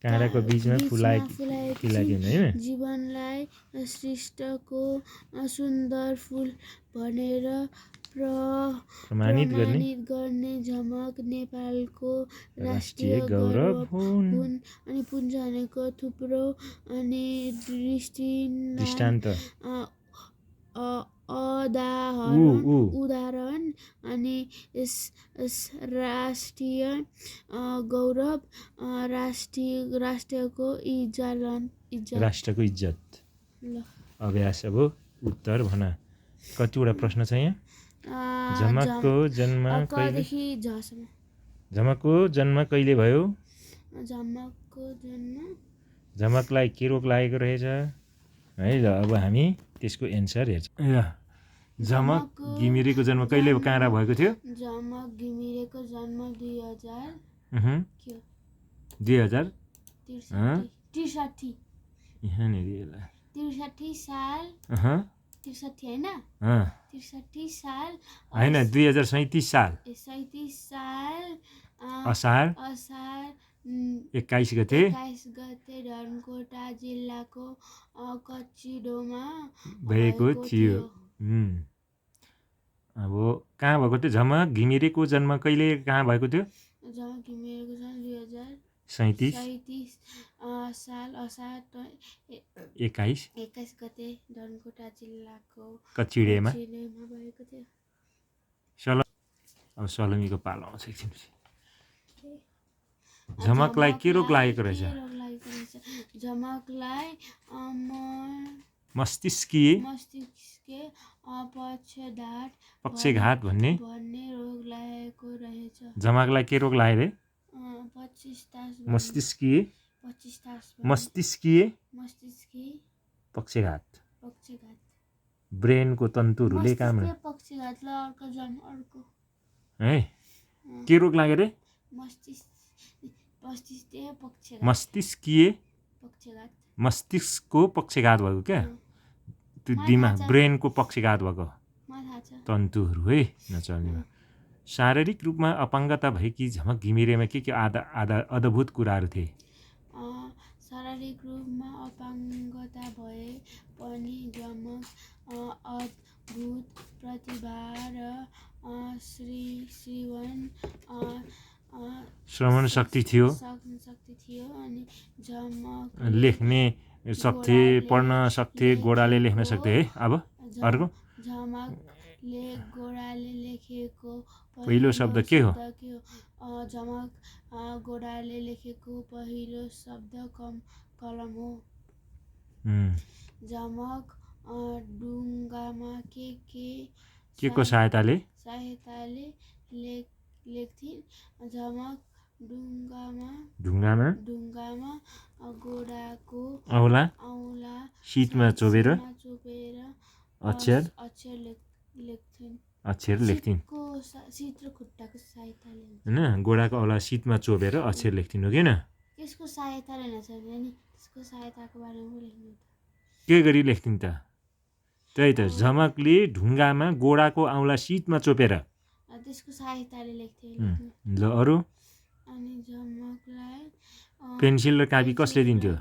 काँडाको बीचमा फुलाएकी हैन जीवनलाई सृष्टिको सुन्दर फूल भनेर प्रमाणित गर्ने झमक नेपालको राष्ट्रिय गौरव हुन्। अनि पुञ्ज भनेको थुप्रो अनि दृष्टान्त उदाहरण अनि राष्ट्रिय गौरव राष्ट्रको इज्जत अभ्यास। अब उत्तर भन कतिवटा प्रश्न छ यहाँ झमकको जन्म कहिले भयो झमकलाई के रोग लागेको रहेछ है ल अब हामी त्यसको एन्सर हेर्छौँ झमक घिमिरेको जन्म कहिले कहाँ भएको थियो झमक घिमिरेको जन्म 2063 यहाँनिर 63 साल 63 हैन 63 साल हैन 2037 साल असार 21 गते धनकोटा जिल्लाको कच्चिडोमा भएको थियो। अब कहाँ भएको थियो झमक घिमिरेको जन्म कहिले कहाँ भएको थियो झमक घिमिरेको जन्म 2037 साल असार 21 गते धनकोटा जिल्लाको कच्चिडेमा भएको थियो। अब सलमीको पालो आउँछ एकछिनपछि झमकलाई के रोग लागेको रहेछ झमकलाई मस्तिष्कीय पक्षघात भन्ने रोग लागेको रहेछ। झमकलाई के रोग लाग्यो रे मस्तिष्कीय पक्षघात ब्रेनको तन्तुहरूले काम है के रोग लाग्यो रे मस्तिष्कको पक्षघात भएको क्या त्यो दिमाग ब्रेनको पक्षघात भएको तन्तुहरू है नचल्नेमा। शारीरिक रूपमा अपाङ्गता भएकी झमक घिमिरेमा के अद्भुत कुराहरू थिए शारीरिक रूपमा अपाङ्गता भए पनि झमक अद्भुत प्रतिभा र श्रवण शक्ति थियो अनि झमक लेख्ने सक्थे पढ्न सक्थे गोडाले लेख्न सक्थे है। अब अर्को झमकले गोडाले लेखेको पहिलो शब्द के हो झमक गोडाले लेखेको पहिलो शब्द कलम हो। झमक ढुङ्गामा के को सहायताले लेख्थिन् झमक ढुङ्गामा गोडाको औला शीतमा चोबेर अक्षर लेख्थिन् शीत र खुट्टाको सहायताले हैन गोडाको औला शीतमा चोबेर अक्षर लेख्थिन् हो किन त्यसको सहायताले नि त्यसको सहायताको बारेमा लेख्नु के गरी लेख्थिन् त त्यही त झमकले ढुङ्गामा गोडाको औला शीतमा चोपेर त्यसको सहायताले लेख्थे ल अरु अनि झमकलाई पेन्सिल र कापी कसले दिन्थ्यो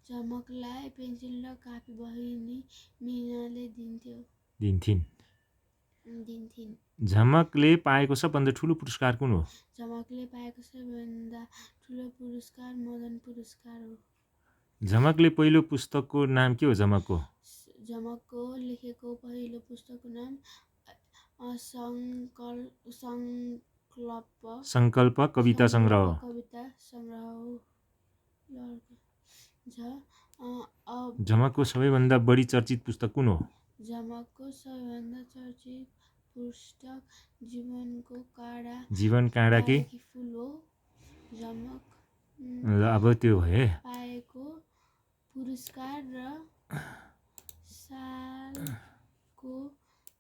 झमकलाई पेन्सिल र कापी बहिनी मिनाले दिन्थिन् झमकले पाएको सबभन्दा ठुलो पुरस्कार कुन हो झमकले पाएको सबभन्दा ठुलो पुरस्कार मदन पुरस्कार हो। झमकले पहिलो पुस्तकको नाम के हो झमकको लेखेको पहिलो पुस्तकको नाम संकल्प कविता संग्रह हो। झमकको सबैभन्दा बढी चर्चित पुस्तक कुन हो झमकको सबैभन्दा चर्चित पुस्तक जीवन काँडा के फूल हो। झमक ल अब त्यो भए पाएको पुरस्कार र सालको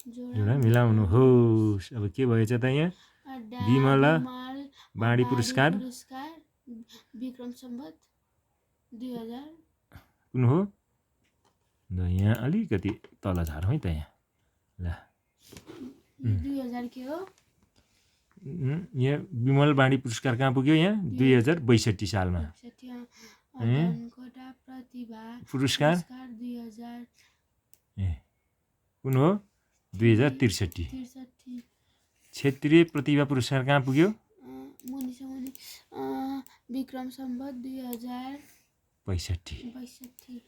जोडा मिलाउनु होस्। अब के भएछ त यहाँ विमला बाँडी पुरस्कार विक्रम सम्वत 2000 कुन हो ल यहाँ अलिकति तल झारौँ है त यहाँ ल 2000 के हो यहाँ विमल बाणी पुरस्कार कहाँ पुग्यो यहाँ 2062 सालमा धनकोटा प्रतिभा पुरस्कार 2000 कुन हो 2063 क्षेत्रीय प्रतिभा पुरस्कार कहाँ पुग्यो मुनि विक्रम सम्वत 2062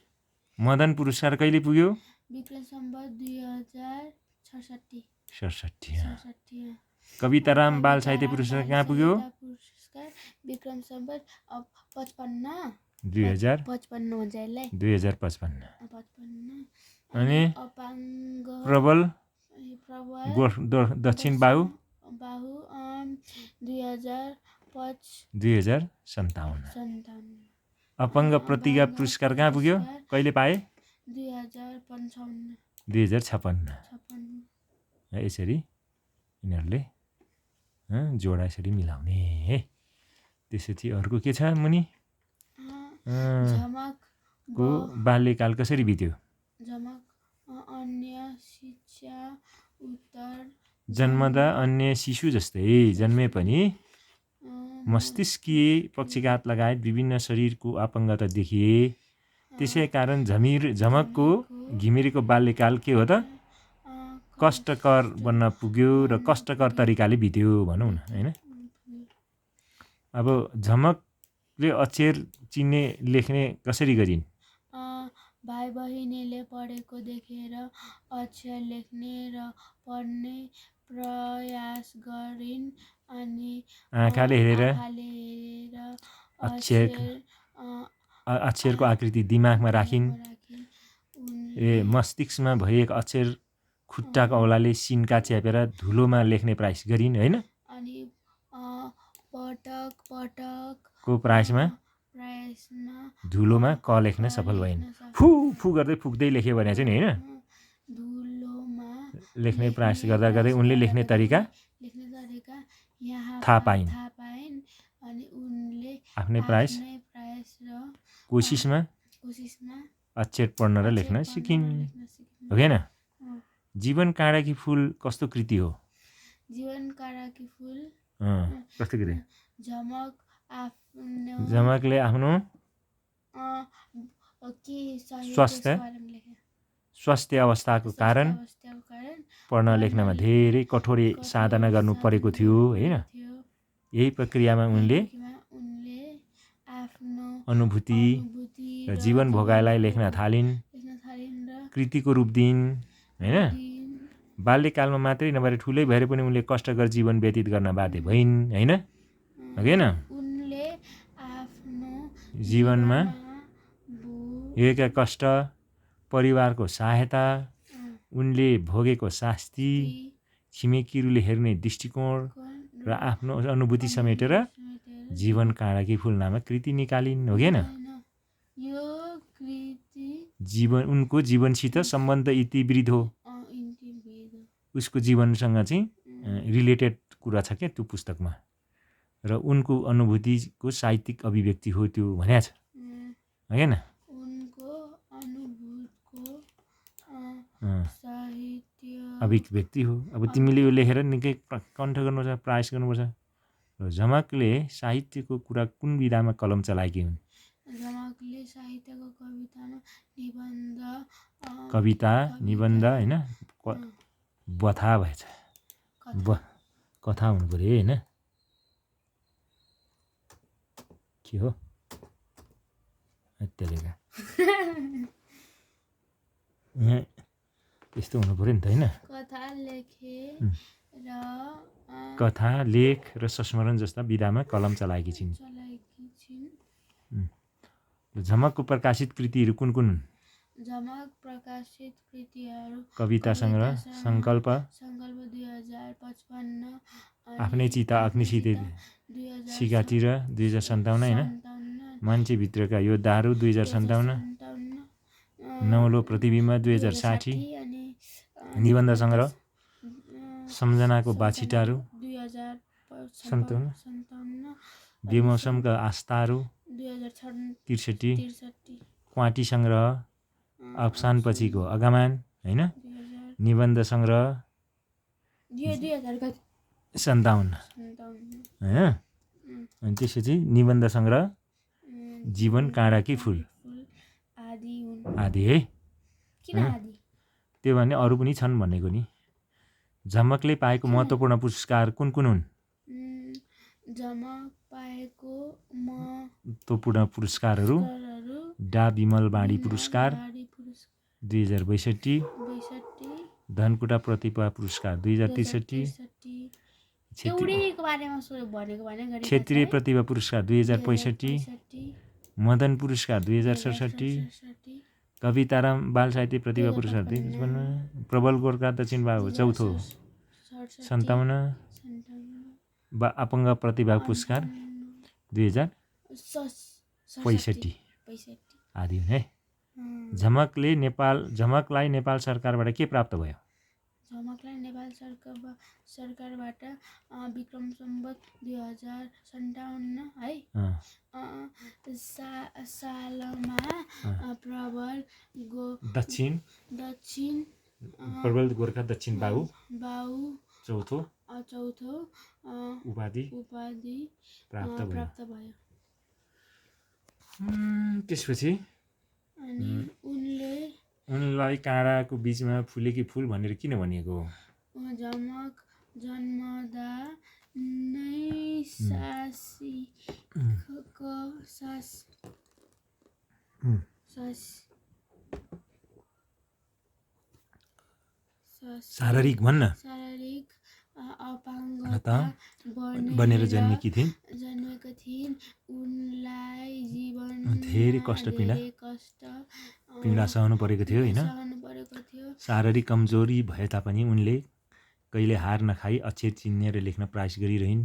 मदन पुरस्कार कहिले पुग्यो विक्रम सम्वत 2066 67 कविताराम बाल साहित्य पुरस्कार कहाँ पुग्यो पुरस्कार विक्रम सम्वत 55 2055 हुन्छ यसलाई 2055 अनि अनि अपाङ्ग प्रबल प्रबल दक्षिण बाहु 2057 अपाङ्ग प्रतिभा पुरस्कार कहाँ पुग्यो कहिले पाए 2056 यसरी यिनीहरूले जोडा यसरी मिलाउने है त्यसपछि अर्को के छ मुनि झमकको बाल्यकाल कसरी बित्यो अन्य शिक्षा उत्तर जन्मदा अन्य शिशु जस्तै जन्मे पनि मस्तिष्कीय पक्षघात लगायत विभिन्न शरीरको अपाङ्गता देखिए त्यसै कारण झमकको घिमिरेको बाल्यकाल के हो त कष्टकर बन्न पुग्यो र कष्टकर तरिकाले बित्यो भनौँ न हैन अब झमकले अक्षर चिन्ने लेख्ने कसरी गरिन् भाइ बहिनीले पढेको देखेर अक्षर लेख्ने र पढ्ने प्रयास गरिन् अनि आँखाले हेरेर अक्षरको आकृति दिमागमा राखिन् मस्तिष्कमा भएका अक्षर खुट्टाको औलाले सिन्का च्यापेर धुलोमा लेख्ने प्रयास गरिन् हैन अनि पटकको प्रयासमा धुलोमा क लेख्न सफल भइन् फु फु गर्दै फुक्दै लेख्यो भने चाहिँ नि हैन लेख्ने प्रयास गर्दा गर्दै उनले लेख्ने तरिका थाहा पाइन् अनि उनले आफ्नै प्रयास र कोसिसमा अक्षर पढ्न र लेख्न सिकिन् हो कि हैन जीवन काँडाकी फुल कस्तो कृति हो जीवन काँडाकी फुल कस्तो कृति झमकले आफ्नो स्वास्थ्य अवस्थाको कारण पढ्न लेख्नमा धेरै कठोर साधना गर्नु परेको थियो हैन यही प्रक्रियामा उनले अनुभूति र जीवन भोगाइलाई लेख्न थालिन् कृतिको रूप दिइन् हैन बाल्यकालमा मात्रै नभएर ठुलै भएर पनि उनले कष्टकर जीवन व्यतीत गर्न बाध्य भइन् हैन हैन जीवनमा हेरेका कष्ट परिवारको सहायता उनले भोगेको शास्ति छिमेकीहरूले हेर्ने दृष्टिकोण र आफ्नो अनुभूति समेटेर जीवन काँडाकी फुल नामक कृति निकालिन् हो कि हैन उनको जीवनसित सम्बन्ध इतिवृत्त हो उसको जीवनसँग चाहिँ रिलेटेड कुरा छ क्या त्यो पुस्तकमा र उनको अनुभूतिको साहित्यिक अभिव्यक्ति हो त्यो भनेको छ हैन अभिव्यक्ति हो अब तिमीले यो लेखेर निकै कण्ठ गर्नुपर्छ प्रयास गर्नुपर्छ र झमकले साहित्यको कुरा कुन विधामा कलम चलाएकी हुन् झमकले साहित्यको कविता निबन्ध हैन बथा भएछ कथा हुनु पर्यो हैन के हो त्यलेका यहाँ यस्तो हुनु पर्यो नि त हैन कथा लेख र संस्मरण जस्ता विधामा कलम चलाएकी छिन् झमकको प्रकाशित कृतिहरू कुन कुन झमक प्रकाशित कृतिहरू कविता सङ्ग्रह सङ्कल्प 2055 आफ्नै चिता अग्निसित सिकातिर 2057 हैन मान्छेभित्रका योद्धाहरू 2057 नौलो प्रतिबिम्ब 2060 निबन्ध सङ्ग्रह सम्झनाको बाछिटाहरू 2057 बेमौसमका आस्थाहरू 2063 क्वाटी सङ्ग्रह अप्सानपछिको अगमान हैन 2000 निबन्ध सङ्ग्रह 2057 हैन अनि त्यसपछि निबन्ध सङ्ग्रह जीवन काँडाकी फुल आदि हुन्। आदि है किन आदि? त्यो भने अरू पनि छन् भनेको नि। झमकले पाएको महत्त्वपूर्ण पुरस्कार कुन कुन हुन्? झमक पाएको महत्त्वपूर्ण पुरस्कारहरू डा विमल बाँडी पुरस्कार 2062, धनकुटा प्रतिभा पुरस्कार 2063, क्षेत्रीय प्रतिभा पुरस्कार 2065, मदन पुरस्कार 2067, कविताराम बाल साहित्य प्रतिभा पुरस्कार 2055, प्रबल गोर्खा दक्षिण बाहु चौथो 57, अपङ्ग प्रतिभा पुरस्कार 2065 आदि हुन् है। झमकलाई नेपाल सरकारबाट के प्राप्त भयो? झमकलाई नेपाल सरकारबाट विक्रम सम्वत 2057 है सालमा प्रबल गोर्खा दक्षिण बाहु चौथो उपाधि प्राप्त भयो। त्यसपछि उनलाई काँडाको बीचमा फुलेकी फुल भनेर किन भनिएको हो? झमक जन्मदा नै शारीरिक अपाङ्गता बनेर जन्मेकी थिइन्। उनलाई जीवन धेरै कष्ट पीडा सहनु परेको थियो हैन। शारीरिक कमजोरी भए तापनि उनले कहिले हार नखाई अक्षर चिन्ने र लेख्न प्रयास गरिरहिन्।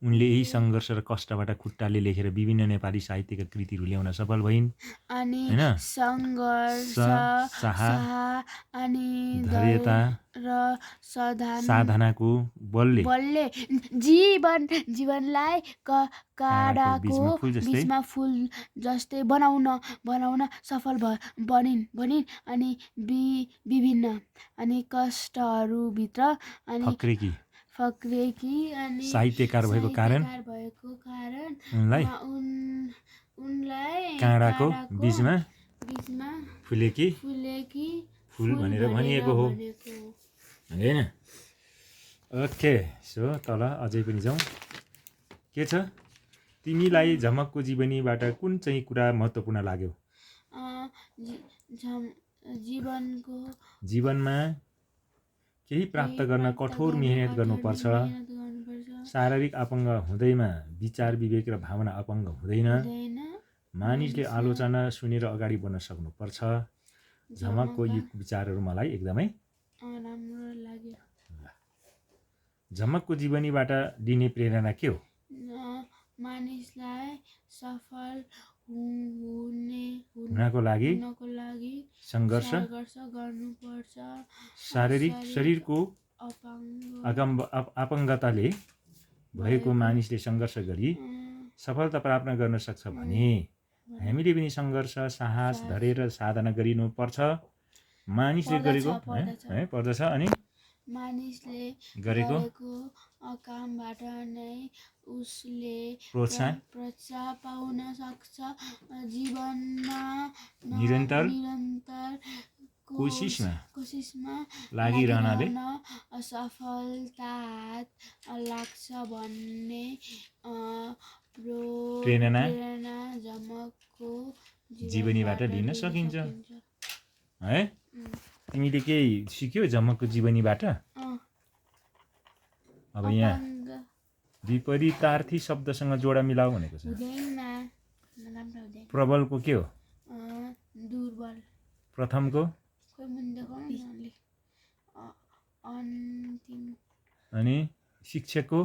उनले यही सङ्घर्ष र कष्टबाट खुट्टाले लेखेर विभिन्न नेपाली साहित्यका कृतिहरू ल्याउन सफल भइन् हैन। सङ्घर्ष अनि धैर्यता र साधनाको बलले जीवनलाई काँडाको बीचमा फुल जस्तै बनाउन सफल बनिन् अनि विभिन्न अनि कष्टहरूभित्र अनि फक्रेकी अनि साहित्यकार भएको कारण उनलाई काँडाको बीचमा फुलेकी फुल भनेर भनिएको हो हैन। ओके, सो तल अझै पनि जाउँ। के छ तिमीलाई झमकको जीवनीबाट कुन चाहिँ कुरा महत्त्वपूर्ण लाग्यो? जीवनमा केही प्राप्त गर्न कठोर मेहनत गर्नुपर्छ। शारीरिक अपाङ्ग हुँदैमा विचार विवेक र भावना अपाङ्ग हुँदैन। मानिसले आलोचना सुनेर अगाडि बढ्न सक्नुपर्छ। झमकको यी विचारहरू मलाई एकदमै राम्रो लाग्यो। झमकको जीवनीबाट दिने प्रेरणा के हो? मानिसलाई सफल हुनको लागि सङ्घर्ष गर्नुपर्छ। शरीरको अपाङ्गताले भएको मानिसले सङ्घर्ष गरी सफलता प्राप्त गर्न सक्छ भने हामीले पनि सङ्घर्ष साहस धैर्य र साधना गरिनुपर्छ। मानिसले गरेको पर्दछ अनि मानिसले गरेको कामबाट नै उसले प्रोत्साहन पाउन सक्छ। जीवनमा निरन्तर कोसिसमा लागिरहनाले सफलता लाग्छ भन्ने प्रेरणा झमकको जीवनीबाट लिन सकिन्छ है। तिमीले केही सिक्यौ झमकको जीवनीबाट? अब यहाँ विपरीतार्थी शब्दसँग जोडा मिलाऊ भनेको छ। प्रबलको के हो? दुर्बल। प्रथमको अनि शिक्षकको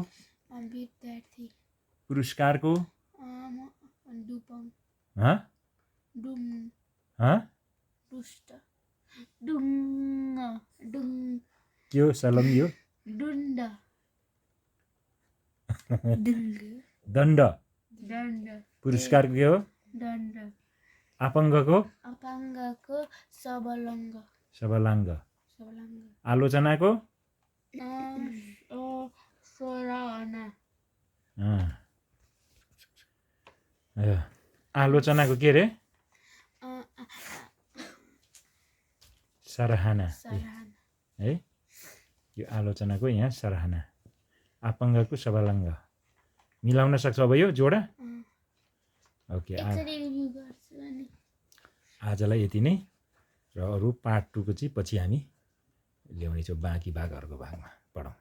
विद्यार्थी। पुरस्कारको के हो? सलम यो दण्ड। पुरस्कारको के हो? दण्ड। अपाङ्गको सबलङ्ग सबलाङ्ग आलोचनाको सराहना आलोचनाको के रे सराहना है यो आलोचनाको यहाँ सराहना अपाङ्गको सबलाङ्ग मिलाउन सक्छ अब यो जोडा ओके आजलाई यति नै र अरू पार्ट 2 को चाहिँ पछि हामी ल्याउनेछौँ बाँकी भागहरूको भागमा पढौँ